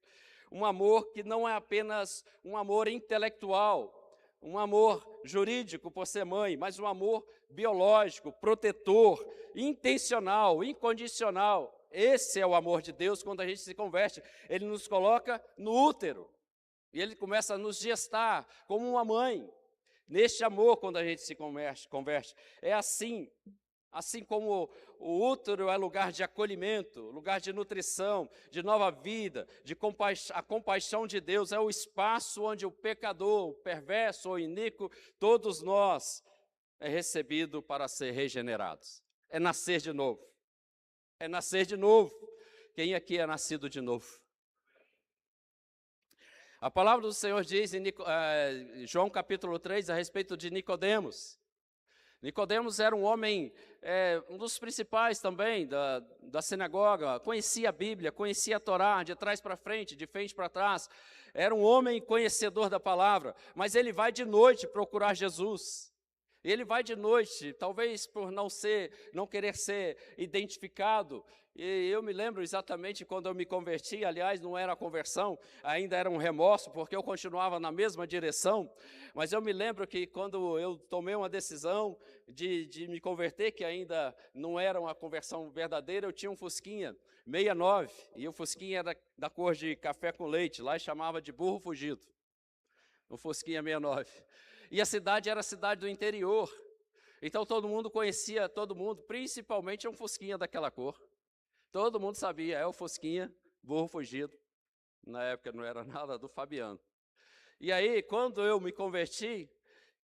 Um amor que não é apenas um amor intelectual, um amor jurídico por ser mãe, mas um amor biológico, protetor, intencional, incondicional. Esse é o amor de Deus quando a gente se converte. Ele nos coloca no útero e ele começa a nos gestar como uma mãe. Neste amor, quando a gente se converte, é assim. Assim como o útero é lugar de acolhimento, lugar de nutrição, de nova vida, a compaixão de Deus é o espaço onde o pecador, o perverso ou iníquo, todos nós, é recebido para ser regenerados. É nascer de novo. É nascer de novo. Quem aqui é nascido de novo? A palavra do Senhor diz em João capítulo 3 a respeito de Nicodemos. Nicodemos era um homem, um dos principais também da sinagoga, conhecia a Bíblia, conhecia a Torá, de trás para frente, de frente para trás. Era um homem conhecedor da palavra, mas ele vai de noite procurar Jesus. Ele vai de noite, talvez por não querer ser identificado. E eu me lembro exatamente quando eu me converti, aliás, não era a conversão, ainda era um remorso, porque eu continuava na mesma direção. Mas eu me lembro que quando eu tomei uma decisão de me converter, que ainda não era uma conversão verdadeira, eu tinha um Fusquinha 69, e o Fusquinha era da cor de café com leite, lá chamava de burro fugido, o Fusquinha 69. E a cidade era a cidade do interior, então todo mundo conhecia todo mundo, principalmente um Fusquinha daquela cor. Todo mundo sabia, é o Fusquinha, burro fugido. Na época não era nada do Fabiano. E aí, quando eu me converti,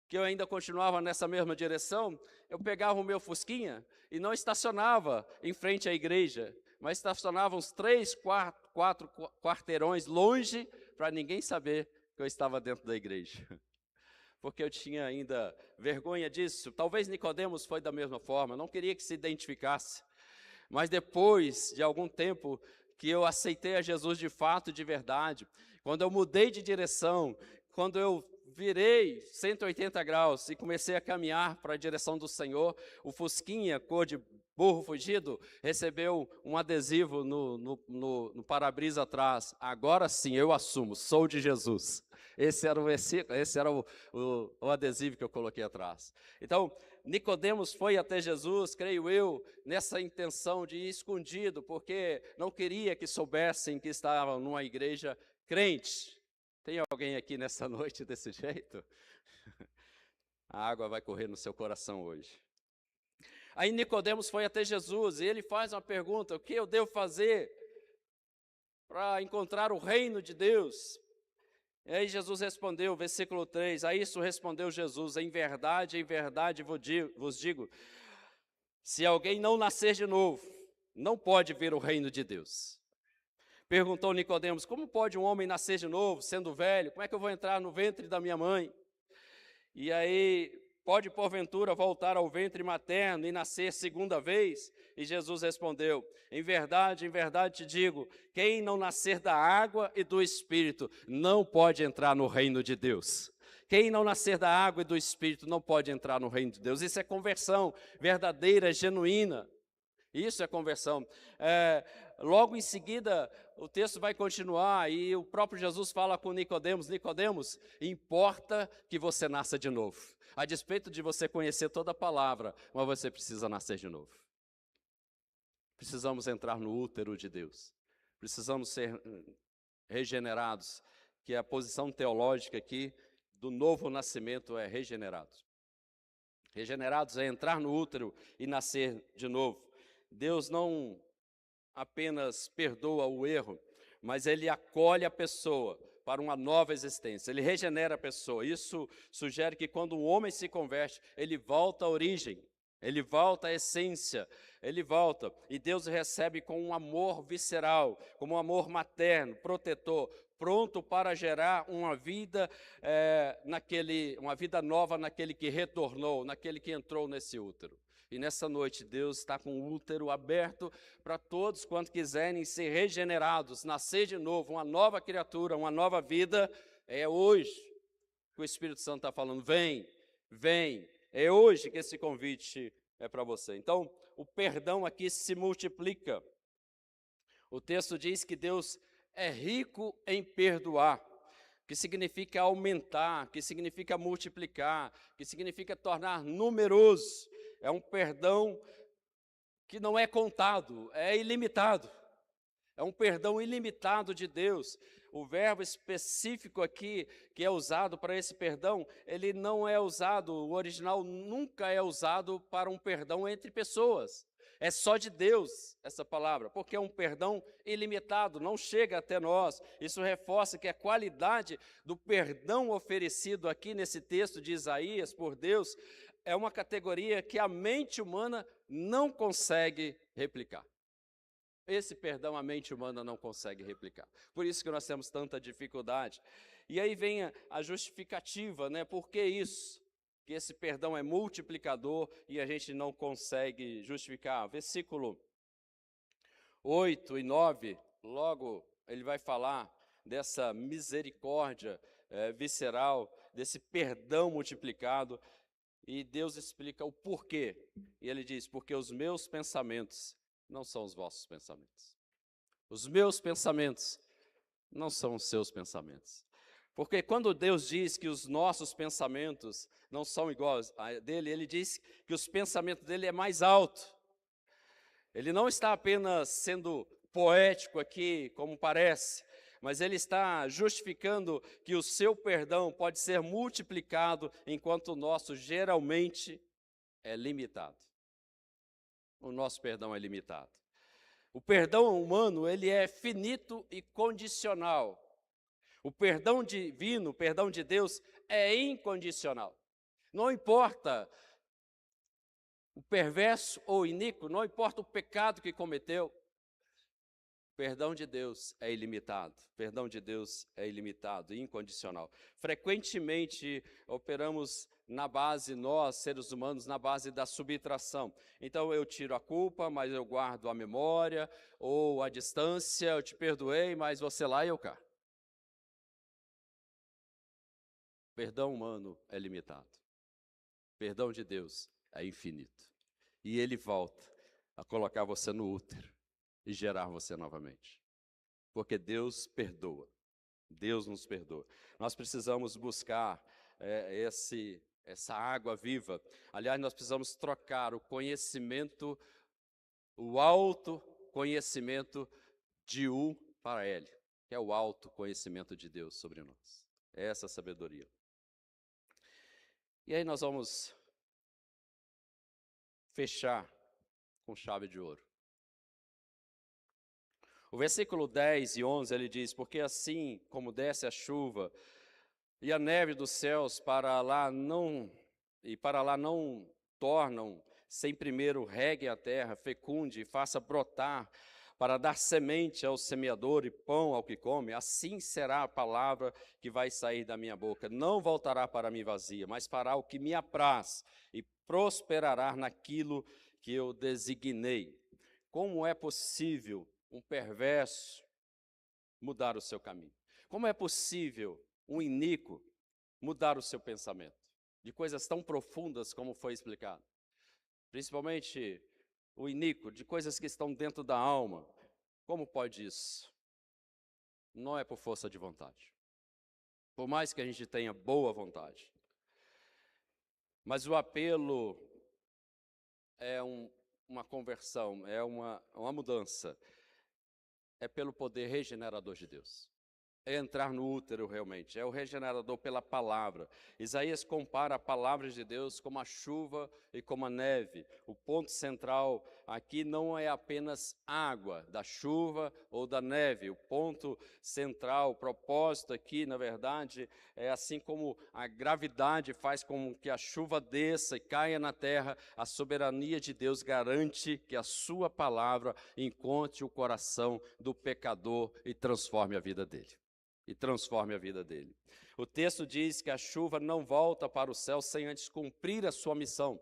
que eu ainda continuava nessa mesma direção, eu pegava o meu Fusquinha e não estacionava em frente à igreja, mas estacionava uns 3, 4 quarteirões longe, para ninguém saber que eu estava dentro da igreja. Porque eu tinha ainda vergonha disso. Talvez Nicodemos foi da mesma forma, não queria que se identificasse. Mas depois de algum tempo que eu aceitei a Jesus de fato, de verdade, quando eu mudei de direção, quando eu virei 180 graus e comecei a caminhar para a direção do Senhor, o Fusquinha, cor de burro fugido, recebeu um adesivo no para-brisa atrás. Agora sim, eu assumo, sou de Jesus. Esse era o versículo, esse era o adesivo que eu coloquei atrás. Então, Nicodemos foi até Jesus, creio eu, nessa intenção de ir escondido, porque não queria que soubessem que estava numa igreja crente. Tem alguém aqui nessa noite desse jeito? A água vai correr no seu coração hoje. Aí Nicodemos foi até Jesus e ele faz uma pergunta: o que eu devo fazer para encontrar o reino de Deus? E aí Jesus respondeu, versículo 3, a isso respondeu Jesus: em verdade vos digo, se alguém não nascer de novo, não pode ver o reino de Deus. Perguntou Nicodemos: como pode um homem nascer de novo, sendo velho? Como é que eu vou entrar no ventre da minha mãe? E aí, pode porventura voltar ao ventre materno e nascer segunda vez? E Jesus respondeu: em verdade te digo, quem não nascer da água e do Espírito não pode entrar no reino de Deus. Quem não nascer da água e do Espírito não pode entrar no reino de Deus. Isso é conversão verdadeira, genuína. Isso é conversão. Logo em seguida, o texto vai continuar e o próprio Jesus fala com Nicodemos: Nicodemos, importa que você nasça de novo. A despeito de você conhecer toda a palavra, mas você precisa nascer de novo. Precisamos entrar no útero de Deus. Precisamos ser regenerados, que a posição teológica aqui do novo nascimento é regenerados. Regenerados é entrar no útero e nascer de novo. Deus não apenas perdoa o erro, mas Ele acolhe a pessoa para uma nova existência. Ele regenera a pessoa. Isso sugere que quando um homem se converte, ele volta à origem, ele volta à essência, ele volta. E Deus recebe com um amor visceral, como um amor materno, protetor, pronto para gerar uma vida, uma vida nova naquele que retornou, naquele que entrou nesse útero. E nessa noite Deus está com o útero aberto para todos quantos quiserem ser regenerados, nascer de novo, uma nova criatura, uma nova vida. É hoje que o Espírito Santo está falando: vem, vem. É hoje que esse convite é para você. Então, o perdão aqui se multiplica. O texto diz que Deus é rico em perdoar, que significa aumentar, que significa multiplicar, que significa tornar numeroso. É um perdão que não é contado, é ilimitado. É um perdão ilimitado de Deus. O verbo específico aqui que é usado para esse perdão, ele não é usado, o original nunca é usado para um perdão entre pessoas. É só de Deus essa palavra, porque é um perdão ilimitado, não chega até nós. Isso reforça que a qualidade do perdão oferecido aqui nesse texto de Isaías por Deus é uma categoria que a mente humana não consegue replicar. Esse perdão a mente humana não consegue replicar. Por isso que nós temos tanta dificuldade. E aí vem a justificativa, né? Por que isso? Que esse perdão é multiplicador e a gente não consegue justificar. Versículo 8 e 9, logo ele vai falar dessa misericórdia visceral, desse perdão multiplicado. E Deus explica o porquê. E ele diz: porque os meus pensamentos não são os vossos pensamentos. Os meus pensamentos não são os seus pensamentos. Porque quando Deus diz que os nossos pensamentos não são iguais a dele, ele diz que os pensamentos dele é mais alto. Ele não está apenas sendo poético aqui, como parece, mas ele está justificando que o seu perdão pode ser multiplicado, enquanto o nosso geralmente é limitado. O nosso perdão é limitado. O perdão humano, ele é finito e condicional. O perdão divino, o perdão de Deus é incondicional. Não importa o perverso ou iníquo, não importa o pecado que cometeu, o perdão de Deus é ilimitado. O perdão de Deus é ilimitado, incondicional. Frequentemente operamos na base, nós, seres humanos, na base da subtração. Então eu tiro a culpa, mas eu guardo a memória, ou a distância, eu te perdoei, mas você lá e eu cá. Perdão humano é limitado. Perdão de Deus é infinito. E Ele volta a colocar você no útero e gerar você novamente. Porque Deus perdoa. Deus nos perdoa. Nós precisamos buscar essa água viva. Aliás, nós precisamos trocar o conhecimento, o autoconhecimento de U para L, que é o autoconhecimento de Deus sobre nós. É essa sabedoria. E aí nós vamos fechar com chave de ouro. O versículo 10 e 11, ele diz: porque assim como desce a chuva e a neve dos céus para lá não tornam, sem primeiro regue a terra, fecunde e faça brotar para dar semente ao semeador e pão ao que come, assim será a palavra que vai sair da minha boca. Não voltará para mim vazia, mas fará o que me apraz e prosperará naquilo que eu designei. Como é possível um perverso mudar o seu caminho? Como é possível um iníquo mudar o seu pensamento? De coisas tão profundas como foi explicado. Principalmente o iníquo, de coisas que estão dentro da alma. Como pode isso? Não é por força de vontade. Por mais que a gente tenha boa vontade. Mas o apelo é uma conversão, é uma mudança. É pelo poder regenerador de Deus. É entrar no útero realmente, é o regenerador pela palavra. Isaías compara a palavra de Deus como a chuva e como a neve. O ponto central aqui não é apenas água da chuva ou da neve. O ponto central, o propósito aqui, na verdade, é assim como a gravidade faz com que a chuva desça e caia na terra, a soberania de Deus garante que a sua palavra encontre o coração do pecador e transforme a vida dele. O texto diz que a chuva não volta para o céu sem antes cumprir a sua missão,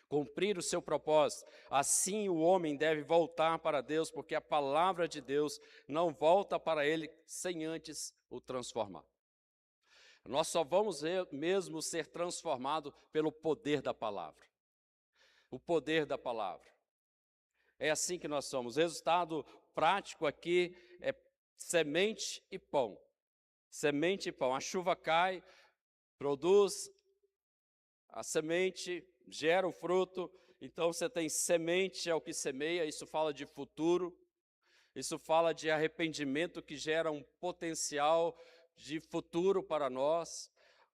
cumprir o seu propósito. Assim o homem deve voltar para Deus, porque a palavra de Deus não volta para ele sem antes o transformar. Nós só vamos mesmo ser transformados pelo poder da palavra. O poder da palavra. É assim que nós somos. O resultado prático aqui é semente e pão. Semente e pão. A chuva cai, produz a semente, gera o fruto. Então você tem semente, é o que semeia. Isso fala de futuro. Isso fala de arrependimento que gera um potencial de futuro para nós.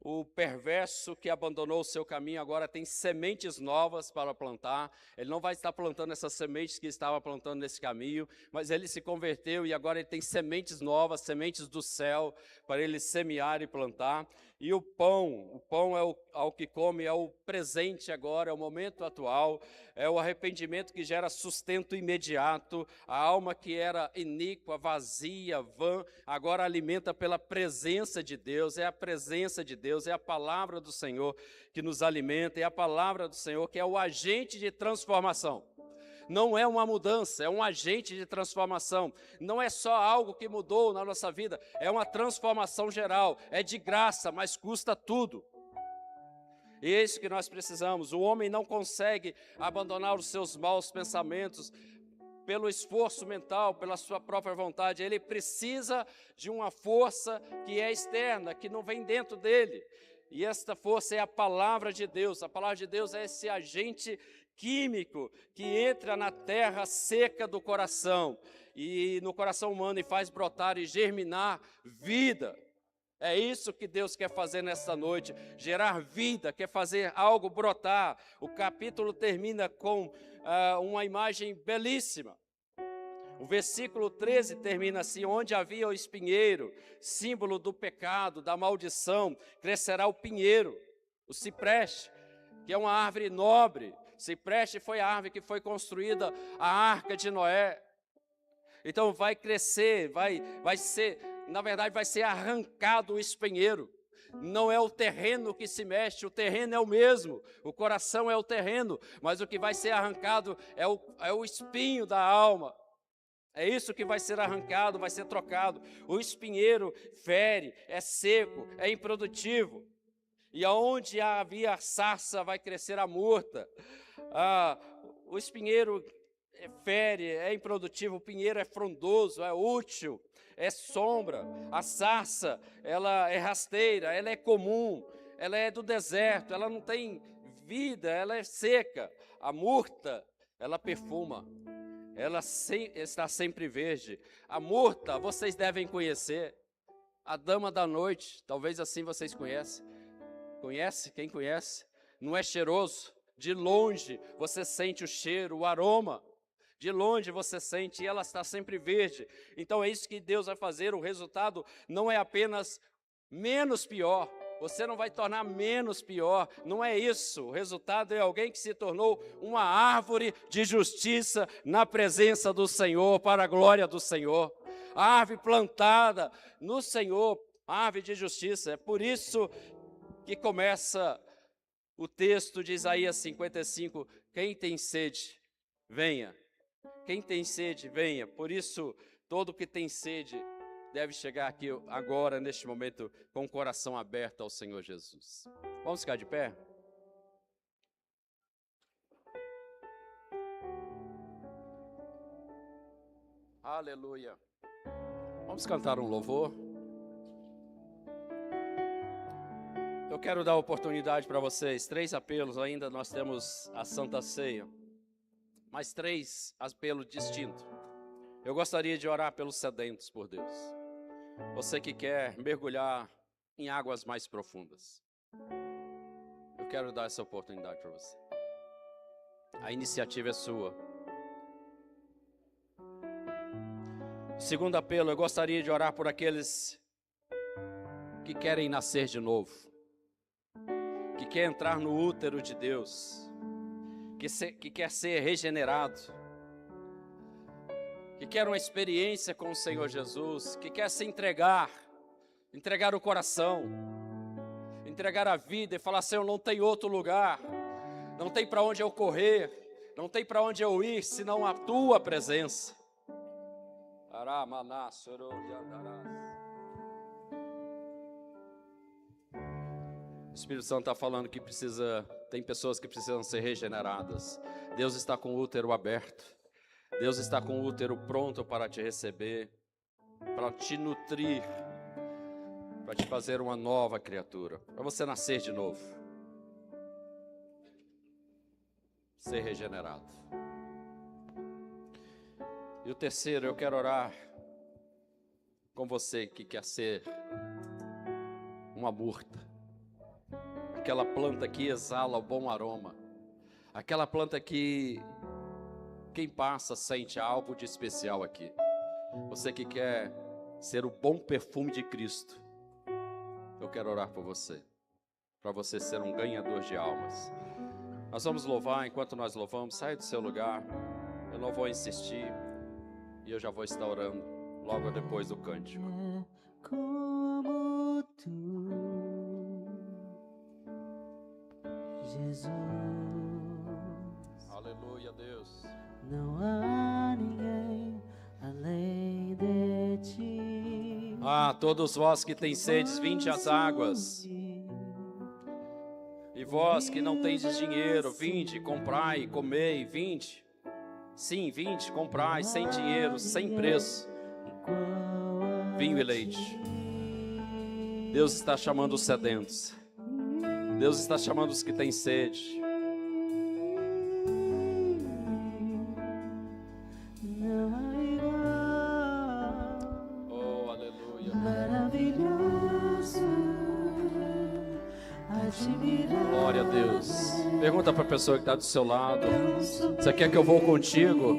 O perverso que abandonou o seu caminho agora tem sementes novas para plantar. Ele não vai estar plantando essas sementes que estava plantando nesse caminho, mas ele se converteu e agora ele tem sementes novas, sementes do céu, para ele semear e plantar. E o pão é ao que come, é o presente agora, é o momento atual, é o arrependimento que gera sustento imediato. A alma que era iníqua, vazia, vã, agora alimenta pela presença de Deus. É a presença de Deus, é a palavra do Senhor que nos alimenta, é a palavra do Senhor que é o agente de transformação. Não é uma mudança, é um agente de transformação. Não é só algo que mudou na nossa vida, é uma transformação geral. É de graça, mas custa tudo. E é isso que nós precisamos. O homem não consegue abandonar os seus maus pensamentos pelo esforço mental, pela sua própria vontade. Ele precisa de uma força que é externa, que não vem dentro dele. E esta força é a palavra de Deus. A palavra de Deus é esse agente químico que entra na terra seca do coração e no coração humano e faz brotar e germinar vida. É isso que Deus quer fazer nesta noite, gerar vida, quer fazer algo brotar. O capítulo termina com uma imagem belíssima. O versículo 13 termina assim: onde havia o espinheiro, símbolo do pecado, da maldição, crescerá o pinheiro, o cipreste, que é uma árvore nobre. Cipreste foi a árvore que foi construída a arca de Noé. Então vai crescer, vai ser, na verdade vai ser arrancado o espinheiro. Não é o terreno que se mexe, o terreno é o mesmo, o coração é o terreno, mas o que vai ser arrancado é o espinho da alma. É isso que vai ser arrancado, vai ser trocado. O espinheiro fere, é seco, é improdutivo. E aonde havia sarça vai crescer a murta. O espinheiro fere, é improdutivo, o pinheiro é frondoso, é útil, é sombra. A sarça, ela é rasteira, ela é comum, ela é do deserto, ela não tem vida, ela é seca. A murta, ela perfuma, ela está sempre verde. A murta, vocês devem conhecer, a dama da noite, talvez assim vocês conhecem. Conhece? Quem conhece? Não é cheiroso? De longe você sente o cheiro, o aroma. De longe você sente e ela está sempre verde. Então é isso que Deus vai fazer. O resultado não é apenas menos pior. Você não vai tornar menos pior. Não é isso. O resultado é alguém que se tornou uma árvore de justiça na presença do Senhor, para a glória do Senhor. A árvore plantada no Senhor, árvore de justiça. É por isso que começa o texto de Isaías 55. Quem tem sede, venha. Quem tem sede, venha. Por isso, todo que tem sede deve chegar aqui agora, neste momento, com o coração aberto ao Senhor Jesus. Vamos ficar de pé? Aleluia. Vamos cantar um louvor. Eu quero dar oportunidade para vocês, 3 apelos ainda, nós temos a Santa Ceia. Mais 3 apelos distintos. Eu gostaria de orar pelos sedentos por Deus. Você que quer mergulhar em águas mais profundas. Eu quero dar essa oportunidade para você. A iniciativa é sua. Segundo apelo, eu gostaria de orar por aqueles que querem nascer de novo. Que quer entrar no útero de Deus. Que quer ser regenerado. Que quer uma experiência com o Senhor Jesus, que quer se entregar o coração, entregar a vida e falar: Senhor, não tem outro lugar, não tem para onde eu correr, não tem para onde eu ir, senão a Tua presença. O Espírito Santo está falando que tem pessoas que precisam ser regeneradas. Deus está com o útero aberto. Deus está com o útero pronto para te receber, para te nutrir, para te fazer uma nova criatura, para você nascer de novo, ser regenerado. E o terceiro, eu quero orar com você que quer ser uma murta, aquela planta que exala o bom aroma, aquela planta que quem passa sente algo de especial aqui. Você que quer ser o bom perfume de Cristo, eu quero orar por você, para você ser um ganhador de almas. Nós vamos louvar. Enquanto nós louvamos, sai do seu lugar. Eu não vou insistir e eu já vou estar orando logo depois do cântico. Como tu, Jesus. Aleluia, Deus. Não há ninguém além de ti. Todos vós que têm sedes, vinde às águas. E vós que não tendes dinheiro, vinde, comprai, comei, vinde. Sim, vinde, comprai, sem dinheiro, sem preço, vinho e leite. Deus está chamando os sedentos. Deus está chamando os que têm sede. Oh, aleluia. Maravilhoso. Glória a Deus. Pergunta para a pessoa que está do seu lado: você quer que eu vou contigo?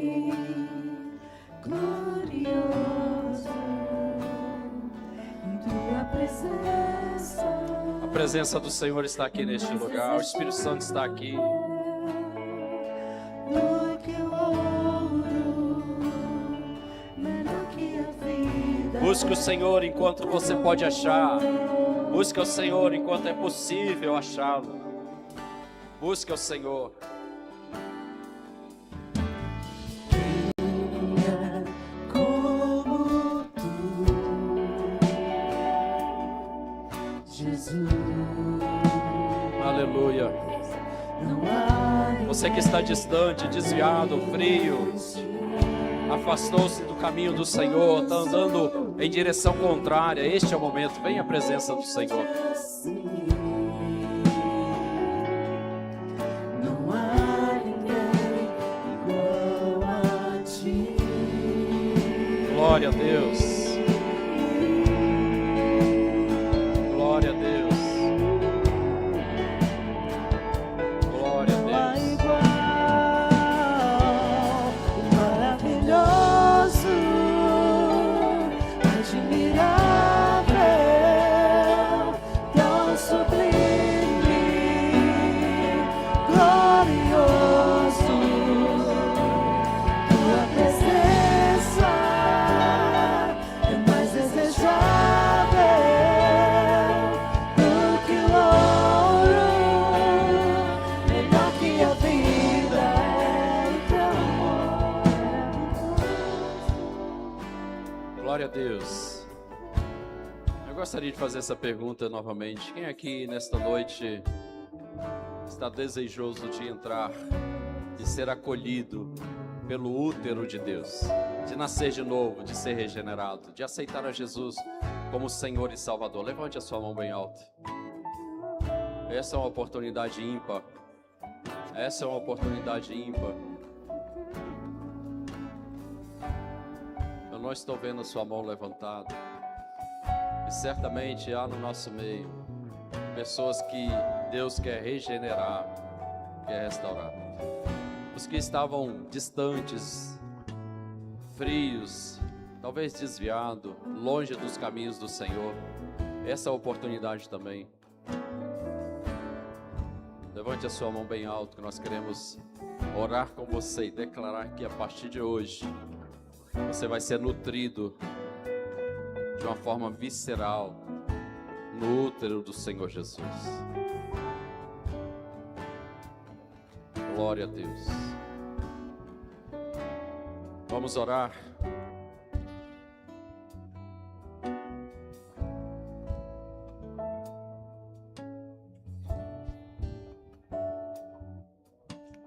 Glorioso em tua presença. A presença do Senhor está aqui neste lugar. O Espírito Santo está aqui. Do que o ouro, melhor que a vida. Busque o Senhor enquanto você pode achar. Busque o Senhor enquanto é possível achá-lo. Busque o Senhor. Como tu, Jesus. Aleluia. Não há Você que está distante, desviado, frio, afastou-se do caminho do Senhor, está andando em direção contrária. Este é o momento. Venha à presença do Senhor. Não há ninguém igual a ti. Glória a Deus. Glória a Deus. Glória a Deus. Maravilhoso, admirável, tão te fazer essa pergunta novamente. Quem aqui nesta noite está desejoso de entrar, de ser acolhido pelo útero de Deus, de nascer de novo, de ser regenerado, de aceitar a Jesus como Senhor e Salvador? Levante a sua mão bem alta. Essa é uma oportunidade ímpar. Essa é uma oportunidade ímpar. Eu não estou vendo a sua mão levantada. E certamente há no nosso meio pessoas que Deus quer regenerar, quer restaurar. Os que estavam distantes, frios, talvez desviados, longe dos caminhos do Senhor, essa é a oportunidade também. Levante a sua mão bem alto, que nós queremos orar com você e declarar que a partir de hoje você vai ser nutrido de uma forma visceral no útero do Senhor Jesus. Glória a Deus. Vamos orar.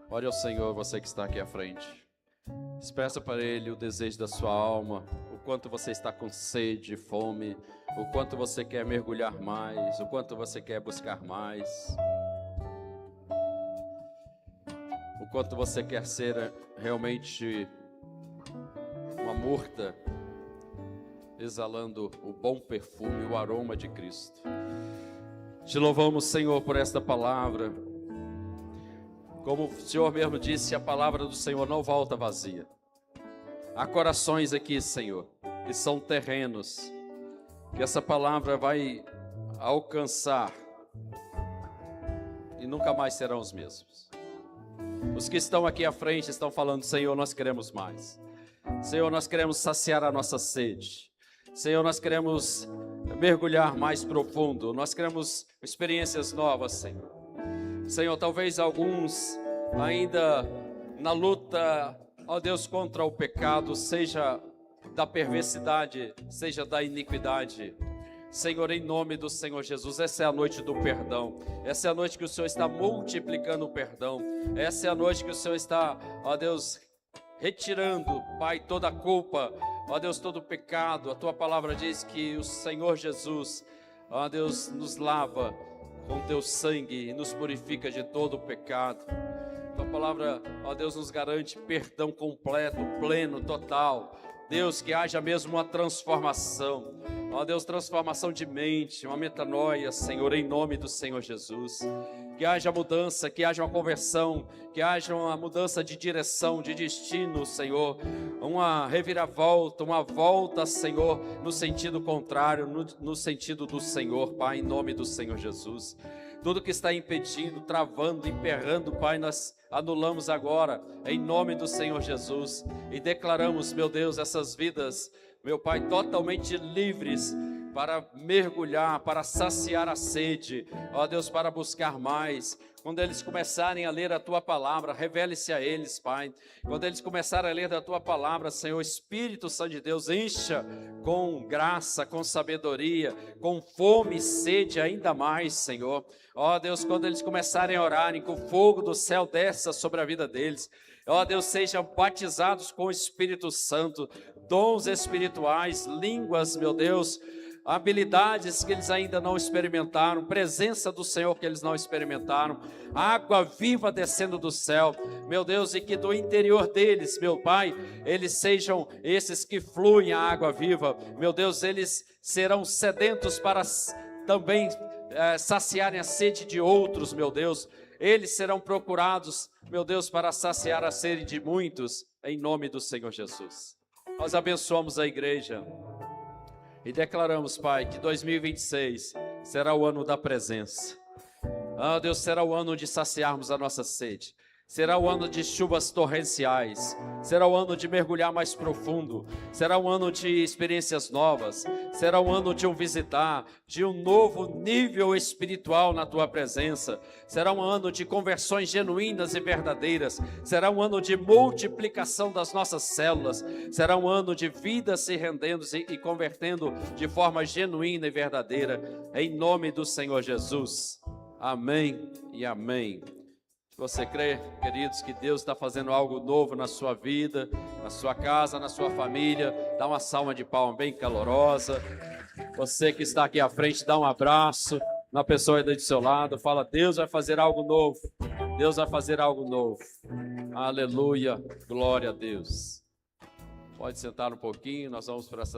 Ore ao Senhor, você que está aqui à frente. Expressa para Ele o desejo da sua alma, o quanto você está com sede, fome, o quanto você quer mergulhar mais, o quanto você quer buscar mais, o quanto você quer ser realmente uma murta, exalando o bom perfume, o aroma de Cristo. Te louvamos, Senhor, por esta palavra. Como o Senhor mesmo disse, a palavra do Senhor não volta vazia. Há corações aqui, Senhor, que são terrenos, que essa palavra vai alcançar e nunca mais serão os mesmos. Os que estão aqui à frente estão falando: Senhor, nós queremos mais. Senhor, nós queremos saciar a nossa sede. Senhor, nós queremos mergulhar mais profundo. Nós queremos experiências novas, Senhor. Senhor, talvez alguns ainda na luta, ó Deus, contra o pecado, seja da perversidade, seja da iniquidade. Senhor, em nome do Senhor Jesus, essa é a noite do perdão. Essa é a noite que o Senhor está multiplicando o perdão. Essa é a noite que o Senhor está, ó Deus, retirando, Pai, toda a culpa, ó Deus, todo o pecado. A Tua palavra diz que o Senhor Jesus, ó Deus, nos lava com Teu sangue e nos purifica de todo o pecado. Tua palavra, ó Deus, nos garante perdão completo, pleno, total. Deus, que haja mesmo uma transformação. Ó Deus, transformação de mente, uma metanoia, Senhor, em nome do Senhor Jesus. Que haja mudança, que haja uma conversão, que haja uma mudança de direção, de destino, Senhor. Uma reviravolta, uma volta, Senhor, no sentido contrário, no sentido do Senhor, Pai, em nome do Senhor Jesus. Tudo que está impedindo, travando, emperrando, Pai, nós anulamos agora, em nome do Senhor Jesus. E declaramos, meu Deus, essas vidas, meu Pai, totalmente livres para mergulhar, para saciar a sede, ó Deus, para buscar mais. Quando eles começarem a ler a Tua palavra, revele-se a eles, Pai. Quando eles começarem a ler da Tua palavra, Senhor, Espírito Santo de Deus, encha com graça, com sabedoria, com fome e sede ainda mais, Senhor. Ó Deus, quando eles começarem a orarem, que o fogo do céu desça sobre a vida deles. Ó Deus, sejam batizados com o Espírito Santo, dons espirituais, línguas, meu Deus, habilidades que eles ainda não experimentaram, presença do Senhor que eles não experimentaram, água viva descendo do céu, meu Deus, e que do interior deles, meu Pai, eles sejam esses que fluem a água viva, meu Deus, eles serão sedentos para também saciarem a sede de outros, meu Deus, eles serão procurados, meu Deus, para saciar a sede de muitos, em nome do Senhor Jesus. Nós abençoamos a igreja e declaramos, Pai, que 2026 será o ano da presença. Ah, Deus, será o ano de saciarmos a nossa sede. Será o ano de chuvas torrenciais, será o ano de mergulhar mais profundo, será um ano de experiências novas, será um ano de um visitar, de um novo nível espiritual na tua presença, será um ano de conversões genuínas e verdadeiras, será um ano de multiplicação das nossas células, será um ano de vidas se rendendo e convertendo de forma genuína e verdadeira, em nome do Senhor Jesus. Amém e amém. Você crê, queridos, que Deus está fazendo algo novo na sua vida, na sua casa, na sua família? Dá uma salva de palmas bem calorosa. Você que está aqui à frente, dá um abraço na pessoa aí do seu lado. Fala, Deus vai fazer algo novo. Deus vai fazer algo novo. Aleluia, glória a Deus. Pode sentar um pouquinho, nós vamos para essa